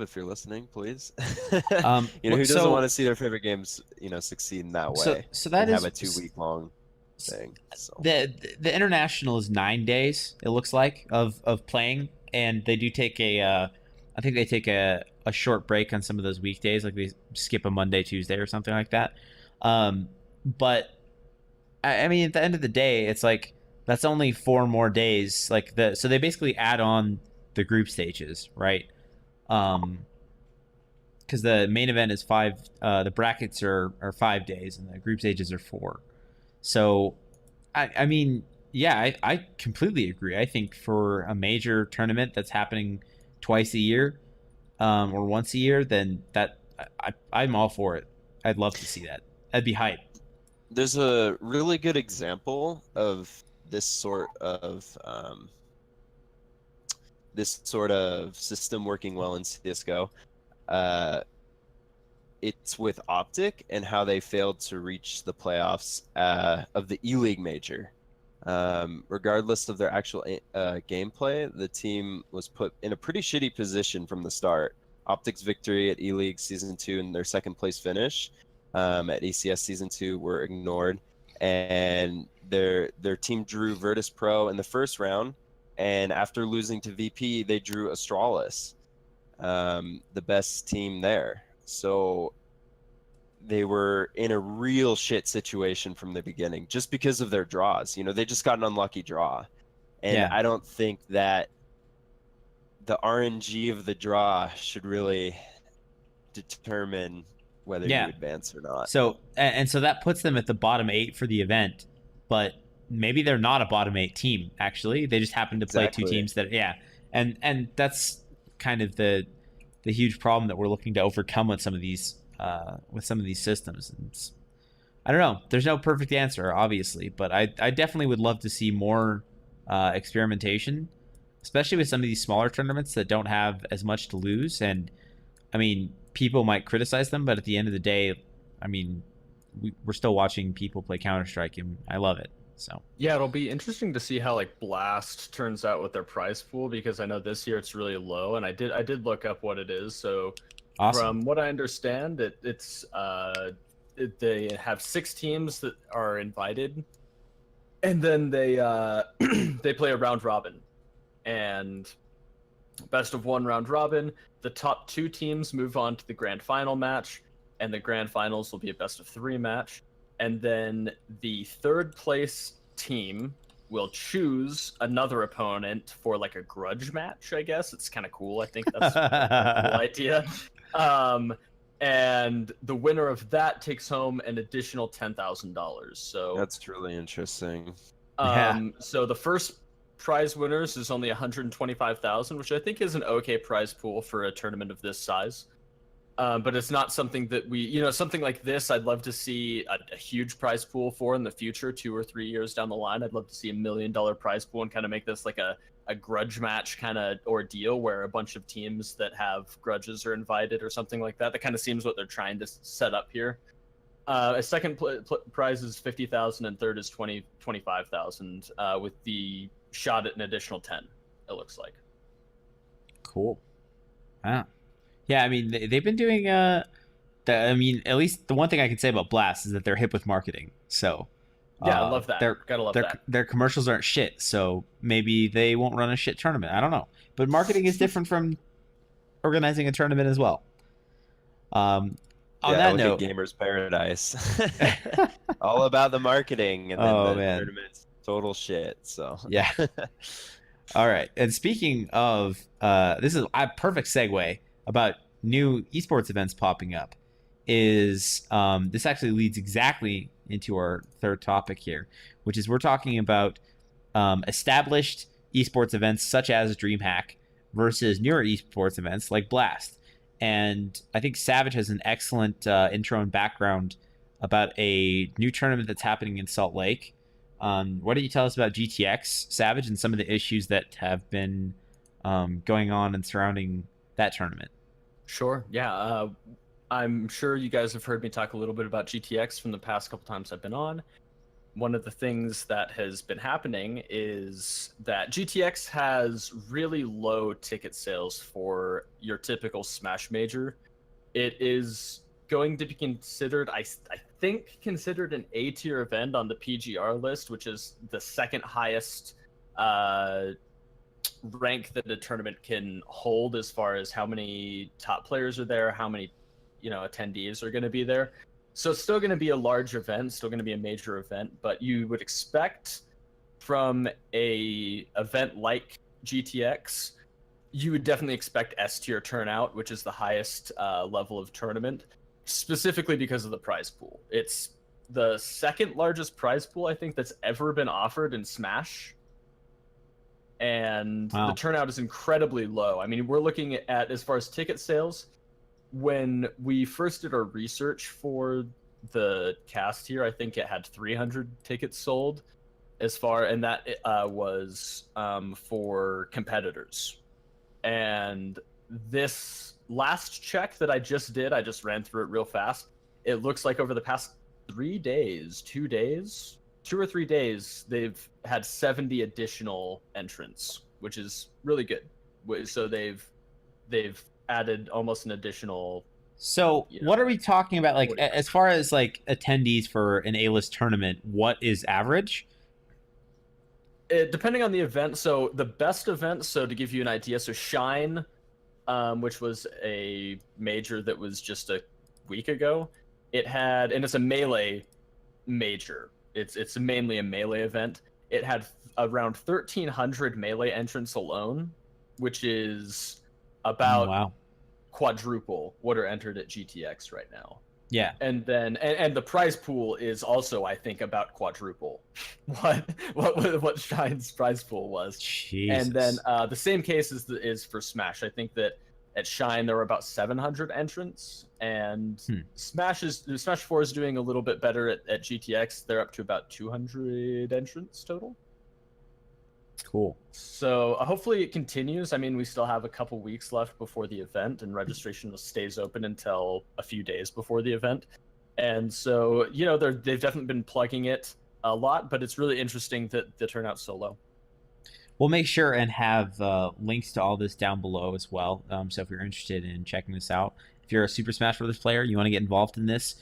if you're listening, please. Who doesn't want to see their favorite games, succeed in that way? So that and is have a 2-week long thing. So. The international is 9 days. It looks like of playing, and they do take I think they take a short break on some of those weekdays, like they skip a Monday, Tuesday, or something like that. But I mean, at the end of the day, it's like that's only 4 more days. So they basically add on the group stages, right? Because because the main event is 5. The brackets are 5 days, and the group stages are 4. So, I mean, yeah, I completely agree. I think for a major tournament that's happening twice a year, or once a year, then I'm all for it. I'd love to see that. That'd be hype. There's a really good example of this sort of system working well in CS:GO. It's with Optic and how they failed to reach the playoffs of the E-League major. Regardless of their actual gameplay, the team was put in a pretty shitty position from the start. Optic's victory at E-League Season 2 and their second place finish at ECS Season 2 were ignored, and their team drew Virtus Pro in the first round, and after losing to VP, they drew Astralis, the best team there. So they were in a real shit situation from the beginning just because of their draws. You know, they just got an unlucky draw. And Yeah. I don't think that the RNG of the draw should really determine whether Yeah. you advance or not. So and so that puts them at the bottom 8 for the event, but maybe they're not a bottom 8 team. Actually, they just happen to play Exactly. two teams that and that's kind of the huge problem that we're looking to overcome with some of these systems. And I don't know. There's no perfect answer, obviously, but I definitely would love to see more experimentation, especially with some of these smaller tournaments that don't have as much to lose. And I mean, people might criticize them, but at the end of the day, I mean, we're still watching people play Counter-Strike, and I love it. So Yeah, it'll be interesting to see how like Blast turns out with their prize pool, because I know this year it's really low, and I did look up what it is. So awesome. from what I understand, they have 6 teams that are invited, and then they they play a round robin, and best of 1 round robin. The top 2 teams move on to the grand final match, and the grand finals will be a best of 3 match. And then the 3rd place team will choose another opponent for like a grudge match, I guess. It's kind of cool. I think that's a cool idea. And the winner of that takes home an additional $10,000. So That's really interesting. so the first prize winners is only 125,000, which I think is an okay prize pool for a tournament of this size. But it's not something that something like this, I'd love to see a huge prize pool for in the future, 2 or 3 years down the line. I'd love to see $1 million prize pool and kind of make this like a grudge match kind of ordeal where a bunch of teams that have grudges are invited or something like that. That kind of seems what they're trying to set up here. A second prize is 50,000 and third is 25,000 with the shot at an additional 10, it looks like. Cool. Wow. Yeah, I mean, they've been doing. I mean, at least the one thing I can say about Blast is that they're hip with marketing. So yeah, I love that. Gotta love that. Their commercials aren't shit, so maybe they won't run a shit tournament. I don't know, but marketing is different from organizing a tournament as well. On that note, Gamers Paradise, all about the marketing, and then the tournament's total shit. So yeah. All right, and speaking of, this is a perfect segue about new esports events popping up. Is this actually leads exactly into our third topic here, which is we're talking about established esports events such as Dreamhack versus newer esports events like Blast. And I think Savage has an excellent intro and background about a new tournament that's happening in Salt Lake. What do you tell us about GTX, Savage, and some of the issues that have been going on and surrounding that tournament? Sure. Yeah. I'm sure you guys have heard me talk a little bit about GTX from the past couple times I've been on. One of the things that has been happening is that GTX has really low ticket sales for your typical Smash Major. It is going to be considered, I think, considered an A-tier event on the PGR list, which is the second highest rank that a tournament can hold as far as how many top players are there, how many attendees are going to be there. So it's still going to be a large event, still going to be a major event, but you would expect from a event like GTX you would definitely expect S tier turnout, which is the highest level of tournament, specifically because of the prize pool. It's the second largest prize pool I think that's ever been offered in Smash, and Wow. the turnout is incredibly low. I mean, we're looking at, as far as ticket sales, when we first did our research for the cast here, I think it had 300 tickets sold, and that was for competitors. And this last check that I just did, I just ran through it real fast. It looks like over the past 2 or 3 days, they've had 70 additional entrants, which is really good. So they've added almost an additional. So You what know, are we talking about? Like 40%. as far as like attendees for an A-list tournament, what is average? Depending on the event, so the best event, so to give you an idea, so Shine, which was a major that was just a week ago, it had, and it's a melee major. It's mainly a melee event. It had around 1,300 melee entrants alone, which is about Wow. quadruple what are entered at GTX right now. Yeah. And then and the prize pool is also, I think, about quadruple what Shine's prize pool was. Jesus. And then the same case is for Smash. I think that at Shine there were about 700 entrants, and Smash 4 is doing a little bit better at GTX. They're up to about 200 entrants total. Cool. So hopefully it continues. I mean, we still have a couple weeks left before the event, and registration stays open until a few days before the event. And so, you know, they've definitely been plugging it a lot, but it's really interesting that the turnout's so low. We'll make sure and have links to all this down below as well. So if you're interested in checking this out, if you're a Super Smash Bros. Player, you want to get involved in this,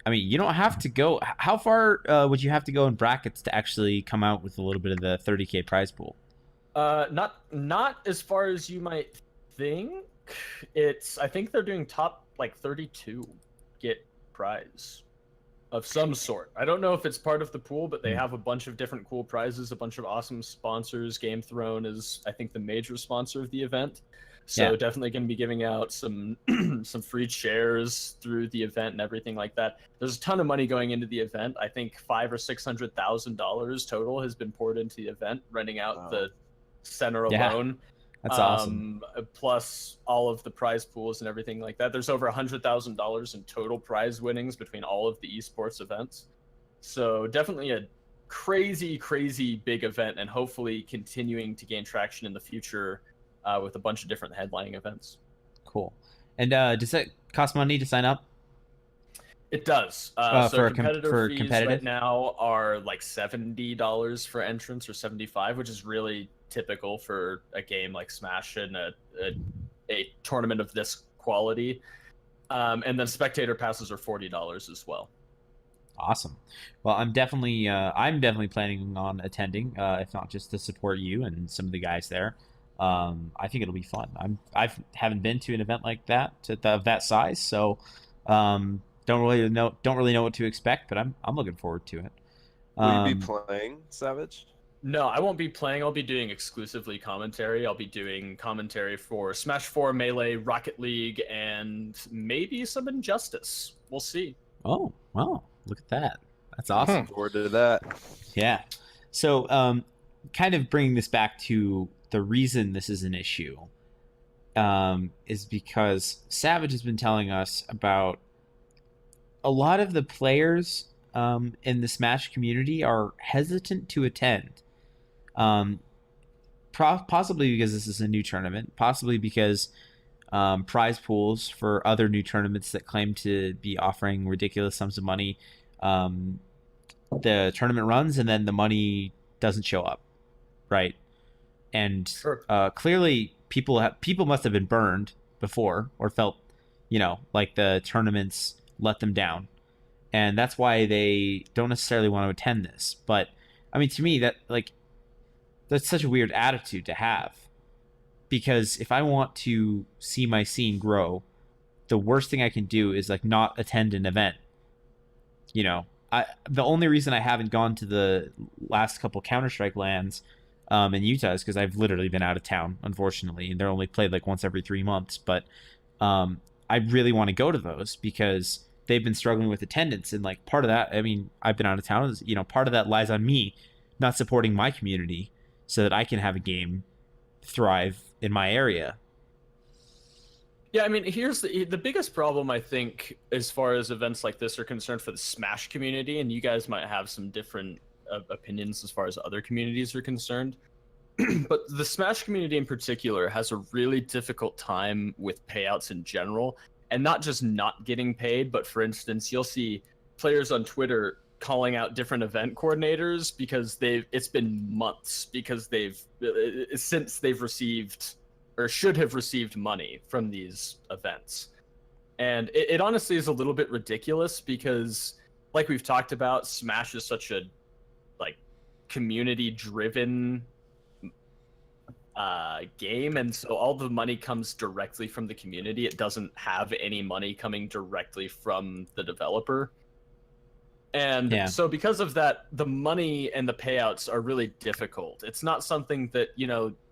I mean, you don't have to go. How far would you have to go in brackets to actually come out with a little bit of the 30K prize pool? Not as far as you might think. I think they're doing top like 32 get prize of some sort. I don't know if it's part of the pool, but they have a bunch of different cool prizes, a bunch of awesome sponsors. Game Throne is, I think, the major sponsor of the event. So definitely going to be giving out some some free shares through the event and everything like that. There's a ton of money going into the event. I think $500,000 or $600,000 total has been poured into the event, renting out the center alone. That's awesome. Plus all of the prize pools and everything like that. There's over $100,000 in total prize winnings between all of the esports events. So definitely a crazy, crazy big event, and hopefully continuing to gain traction in the future. With a bunch of different headlining events. Cool. And does that cost money to sign up? It does. For so competitor fees competitive? right now are like $70 for entrance, or $75, which is really typical for a game like Smash and a tournament of this quality. And then spectator passes are $40 as well. Awesome. Well, I'm definitely planning on attending, if not just to support you and some of the guys there. I think it'll be fun. I haven't been to an event like that of that size, so don't really know what to expect, but I'm looking forward to it. Will you be playing, Savage? No, I won't be playing. I'll be doing exclusively commentary. I'll be doing commentary for Smash 4, Melee, Rocket League, and maybe some Injustice. We'll see. Oh, wow. Look at that. That's awesome. Looking forward to that. Yeah. So kind of bringing this back to the reason this is an issue is because Savage has been telling us about a lot of the players in the Smash community are hesitant to attend. Possibly because this is a new tournament, possibly because prize pools for other new tournaments that claim to be offering ridiculous sums of money, the tournament runs and then the money doesn't show up, right? And clearly people must have been burned before or felt, like the tournaments let them down. And that's why they don't necessarily want to attend this. But I mean, to me, that's such a weird attitude to have, because if I want to see my scene grow, the worst thing I can do is not attend an event. The only reason I haven't gone to the last couple Counter-Strike lands in Utah is because I've literally been out of town, unfortunately, and they're only played like once every 3 months. But I really want to go to those because they've been struggling with attendance, and like part of that, I mean, I've been out of town, is, part of that lies on me not supporting my community so that I can have a game thrive in my area. Yeah, I mean, here's the biggest problem, I think, as far as events like this are concerned for the Smash community, and you guys might have some different opinions as far as other communities are concerned. But the Smash community in particular has a really difficult time with payouts in general, and not just not getting paid, but for instance, you'll see players on Twitter calling out different event coordinators because it's been months since they've received or should have received money from these events. And it honestly is a little bit ridiculous because, like we've talked about, Smash is such a community driven game, and so all the money comes directly from the community. It doesn't have any money coming directly from the developer. And so because of that, the money and the payouts are really difficult. It's not something that,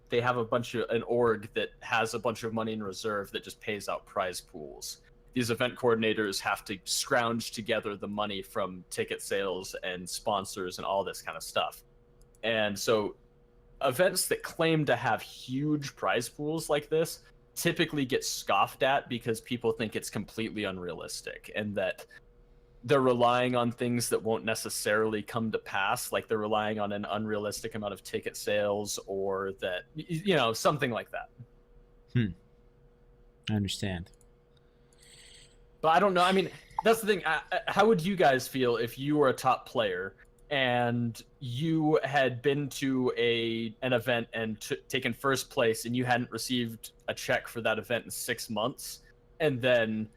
they have an org that has a bunch of money in reserve that just pays out prize pools. These event coordinators have to scrounge together the money from ticket sales and sponsors and all this kind of stuff. And so events that claim to have huge prize pools like this typically get scoffed at because people think it's completely unrealistic and that they're relying on things that won't necessarily come to pass, like they're relying on an unrealistic amount of ticket sales or that, something like that. I understand. But I don't know. I mean, that's the thing. How would you guys feel if you were a top player and you had been to an event and taken first place and you hadn't received a check for that event in 6 months, and then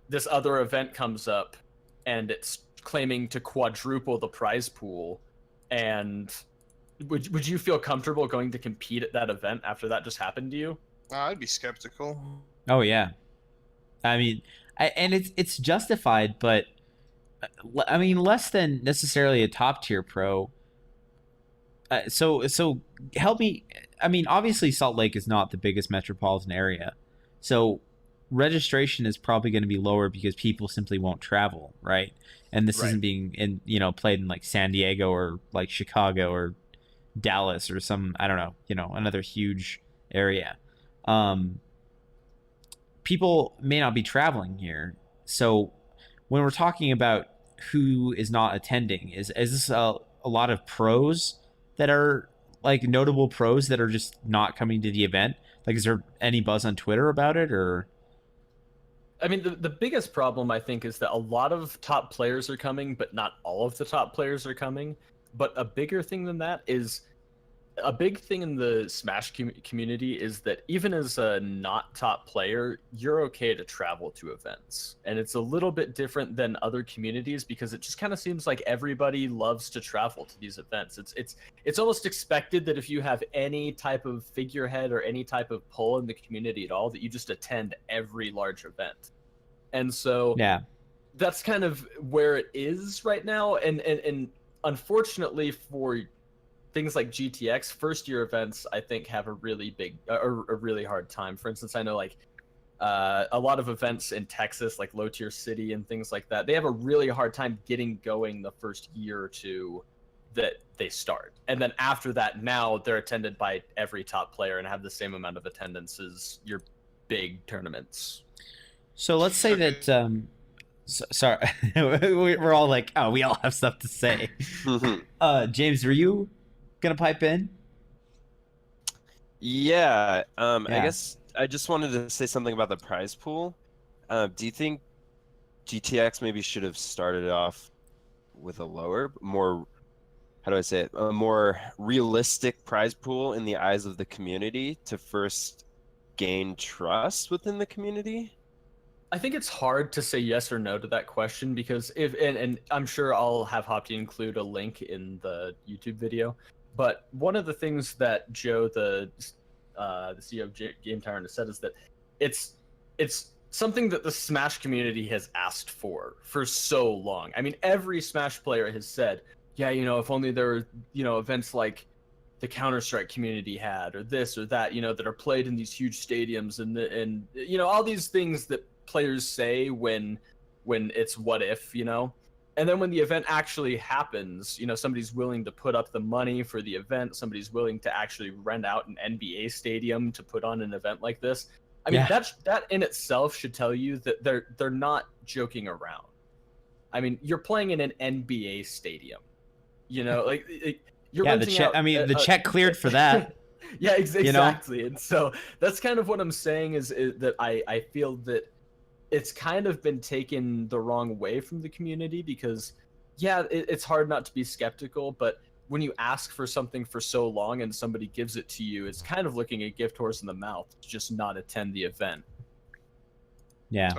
this other event comes up and it's claiming to quadruple the prize pool, and would you feel comfortable going to compete at that event after that just happened to you? I'd be skeptical. Oh yeah, I mean, and it's justified, but I mean, less than necessarily a top tier pro. So help me. I mean, obviously Salt Lake is not the biggest metropolitan area, so registration is probably going to be lower because people simply won't travel, right? And this isn't being played in like San Diego or like Chicago or Dallas or some, I don't know, another huge area. People may not be traveling here. So when we're talking about who is not attending, is this a lot of pros that are like notable pros that are just not coming to the event? Like, is there any buzz on Twitter about it, or? I mean, the biggest problem, I think, is that a lot of top players are coming, but not all of the top players are coming. But a bigger thing than that is, a big thing in the Smash community is that even as a not top player, you're okay to travel to events. And it's a little bit different than other communities because it just kind of seems like everybody loves to travel to these events. It's almost expected that if you have any type of figurehead or any type of pull in the community at all, that you just attend every large event. And so that's kind of where it is right now. And unfortunately for things like GTX, first year events, I think, have a really hard time. For instance, I know a lot of events in Texas, like Low Tier City and things like that, they have a really hard time getting going the first year or two that they start. And then after that, now they're attended by every top player and have the same amount of attendance as your big tournaments. So let's say that sorry, we're all like, oh, we all have stuff to say. James, were you gonna pipe in? Yeah. I guess I just wanted to say something about the prize pool. Do you think GTX maybe should have started off with a more, how do I say it, a more realistic prize pool in the eyes of the community to first gain trust within the community? I think it's hard to say yes or no to that question because and I'm sure I'll have HawpT include a link in the YouTube video. But one of the things that Joe, the CEO of Game Tyrant, has said is that it's something that the Smash community has asked for so long. I mean, every Smash player has said, yeah, if only there were, events like the Counter-Strike community had, or this or that, that are played in these huge stadiums, and all these things that players say when it's what if, and then when the event actually happens, somebody's willing to put up the money for the event, somebody's willing to actually rent out an NBA stadium to put on an event like this. I mean, that in itself should tell you that they're not joking around. I mean, you're playing in an NBA stadium, like you're the check. The check cleared for that. Yeah, exactly. And so that's kind of what I'm saying is that I feel that it's kind of been taken the wrong way from the community, because it's hard not to be skeptical, but when you ask for something for so long and somebody gives it to you, it's kind of looking a gift horse in the mouth to just not attend the event. Yeah.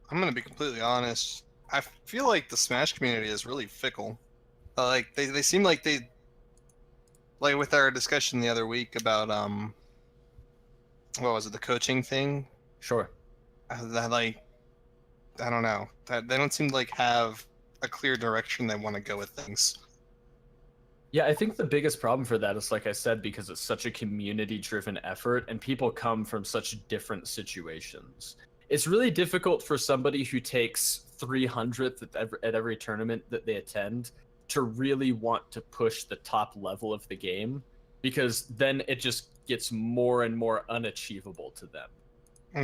I'm gonna be completely honest. I feel like the Smash community is really fickle. Like they seem like with our discussion the other week about what was it, the coaching thing? Sure. That I don't know. That they don't seem to have a clear direction they want to go with things. Yeah, I think the biggest problem for that is, like I said, because it's such a community-driven effort and people come from such different situations. It's really difficult for somebody who takes 300th at every tournament that they attend to really want to push the top level of the game, because then it just gets more and more unachievable to them.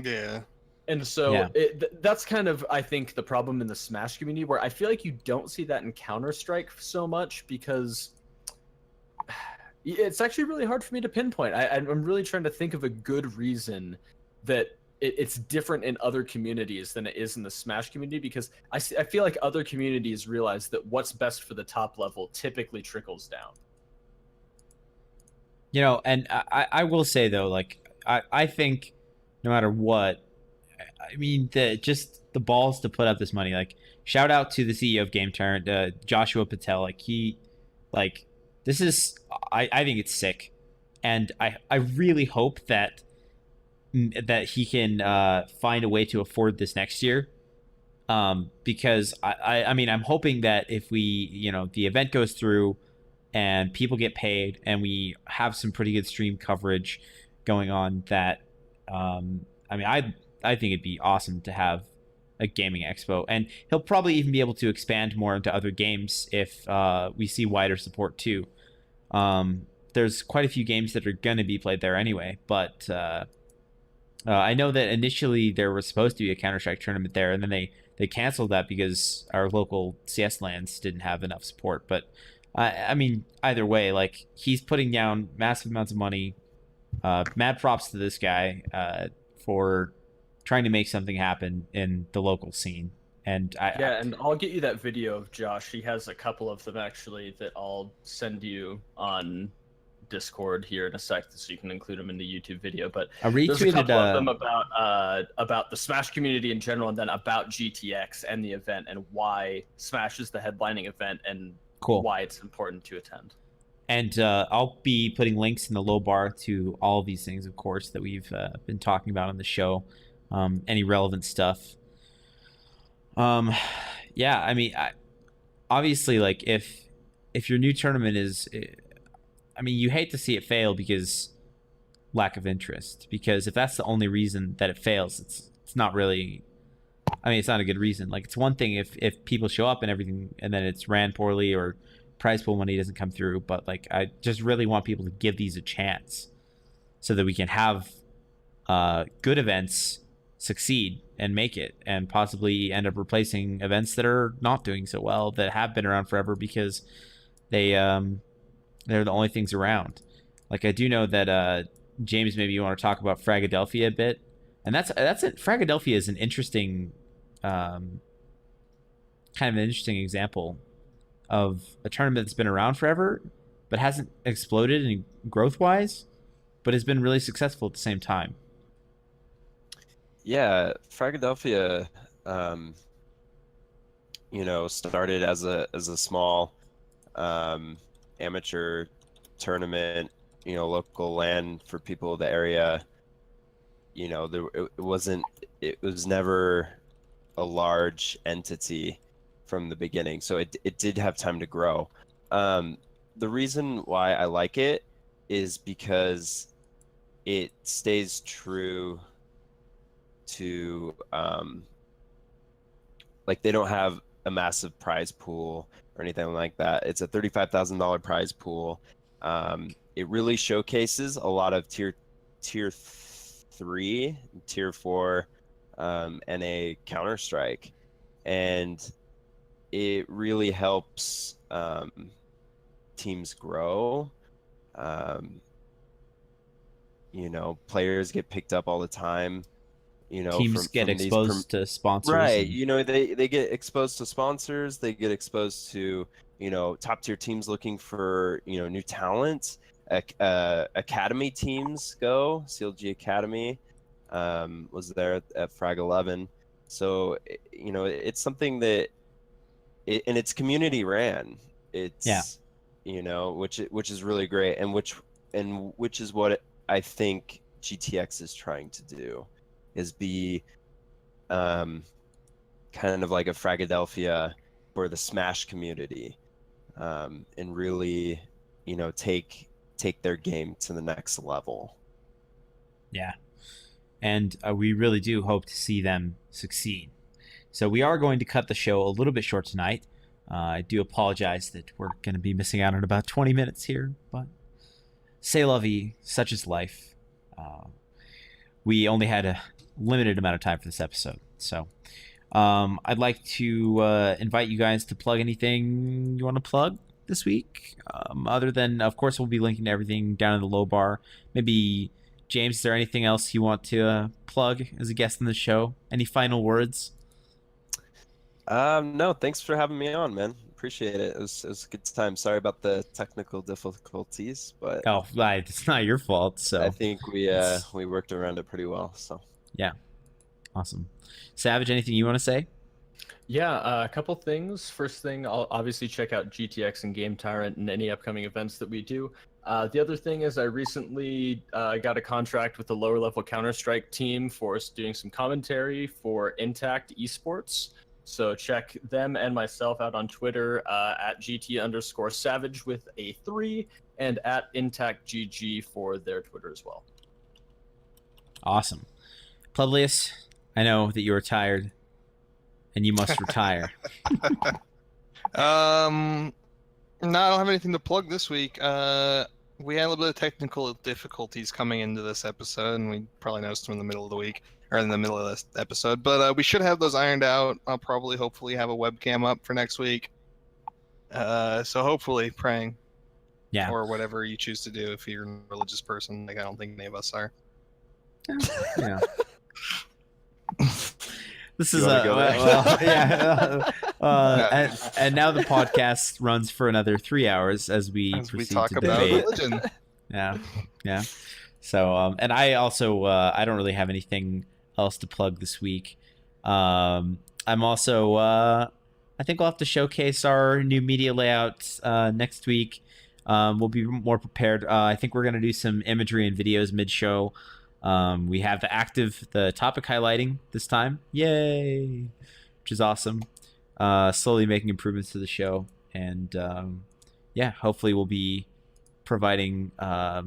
Yeah. And so that's kind of, I think, the problem in the Smash community, where I feel like you don't see that in Counter-Strike so much, because it's actually really hard for me to pinpoint. I'm really trying to think of a good reason that it's different in other communities than it is in the Smash community, because I feel like other communities realize that what's best for the top level typically trickles down. And I will say, though, I think no matter what, I mean, just the balls to put up this money. Shout out to the CEO of Game Turn, Joshua Patel. This is, I think it's sick, and I really hope that he can find a way to afford this next year, because I mean, I'm hoping that if we, the event goes through and people get paid and we have some pretty good stream coverage going on, that I mean, I think it'd be awesome to have a gaming expo, and he'll probably even be able to expand more into other games if we see wider support too. There's quite a few games that are going to be played there anyway, but I know that initially there was supposed to be a Counter-Strike tournament there, and then they canceled that because our local CS lands didn't have enough support. But I mean, either way, he's putting down massive amounts of money. Mad props to this guy for trying to make something happen in the local scene. And and I'll get you that video of Josh. He has a couple of them actually that I'll send you on Discord here in a sec, so you can include them in the YouTube video. But there's a couple of them about the Smash community in general, and then about GTX and the event, and why Smash is the headlining event, and why it's important to attend. And I'll be putting links in the low bar to all of these things, of course, that we've been talking about on the show. Any relevant stuff. I mean, obviously, if your new tournament is, I mean, you hate to see it fail because lack of interest. Because if that's the only reason that it fails, it's not really. I mean, it's not a good reason. It's one thing if people show up and everything, and then it's ran poorly or prize pool money doesn't come through. But I just really want people to give these a chance, so that we can have good events succeed and make it, and possibly end up replacing events that are not doing so well, that have been around forever, because they're the only things around. I do know that James, maybe you want to talk about Fragadelphia a bit, and that's it. Fragadelphia is an interesting kind of an interesting example of a tournament that's been around forever but hasn't exploded in growth wise, but has been really successful at the same time. Yeah, Fragadelphia, started as a small amateur tournament, local LAN for people of the area. It was never a large entity from the beginning, so it did have time to grow. The reason why I like it is because it stays true to like they don't have a massive prize pool or anything like that. It's a $35,000 prize pool. It really showcases a lot of tier 3, tier 4 NA Counter-Strike, and it really helps teams grow. You know, players get picked up all the time. You know, Teams get from these exposed to sponsors. right. and- You know, they get exposed to sponsors. They get exposed to, you know, top tier teams looking for, you know, new talent. Academy teams go. CLG Academy was there at Frag 11. So, you know, it's something that, and it's community ran. It's, Yeah. you know, which is really great, and which is what I think GTX is trying to do, is be kind of like a Fragadelphia for the Smash community, and really, you know, take their game to the next level. Yeah. And we really do hope to see them succeed. So we are going to cut the show a little bit short tonight. I do apologize that we're going to be missing out on about 20 minutes here, but c'est la vie, such is life. We only had a limited amount of time for this episode. So I'd like to invite you guys to plug anything you want to plug this week. Other than, of course, we'll be linking to everything down in the low bar. Maybe, James, is there anything else you want to plug as a guest on the show? Any final words? No, thanks for having me on, man. Appreciate it. It was a good time. Sorry about the technical difficulties, but Oh, right. It's not your fault. So I think we worked around it pretty well. So awesome. Savage, anything you want to say? Yeah, a couple things. First thing, I'll obviously check out GTX and Game Tyrant and any upcoming events that we do. The other thing is I recently got a contract with the lower level Counter-Strike team for us doing some commentary for Intact eSports. So check them and myself out on Twitter at GT_Savage with a 3 and at IntactGG for their Twitter as well. Awesome. Pleblius, I know that you are tired and you must retire. No, I don't have anything to plug this week. We had a little bit of technical difficulties coming into this episode, and we probably noticed them in the middle of the week, or in the middle of this episode. But we should have those ironed out. I'll probably, hopefully, have a webcam up for next week. So hopefully, praying. Yeah. Or whatever you choose to do if you're a religious person. Like, I don't think any of us are. Yeah. This is You wanna go there? and now the podcast runs for another 3 hours as we As we proceed talk to about debate. religion. Yeah. So, and I also I don't really have anything else to plug this week. I'm also I think we'll have to showcase our new media layout next week. We'll be more prepared. I think we're gonna do some imagery and videos mid-show. We have the topic highlighting this time. Yay! Which is awesome. Slowly making improvements to the show. And hopefully we'll be providing I'd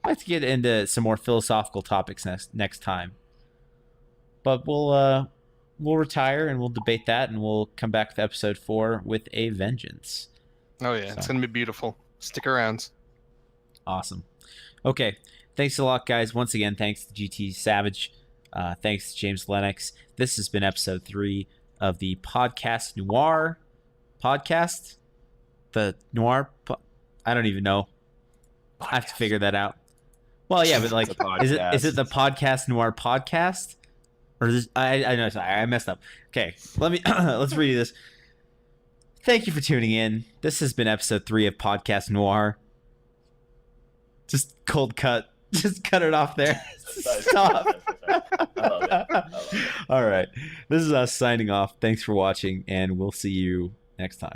like to get into some more philosophical topics next time. But we'll retire and we'll debate that, and we'll come back with episode 4 with a vengeance. Oh, yeah. It's So. going to be beautiful. Stick around. Awesome. Okay. Thanks a lot, guys. Once again, thanks to GT Savage. Thanks to James Lennox. This has been episode 3 of the Podcast Noir podcast. The Noir... I don't even know. I have to figure that out. Well, yeah, but like, It's a is it the Podcast Noir podcast? Or is this, I know, sorry, I messed up. Okay, let's redo this. Thank you for tuning in. This has been episode 3 of Podcast Noir. Just cold cut. Just cut it off there. Stop. I love it. All right. This is us signing off. Thanks for watching, and we'll see you next time.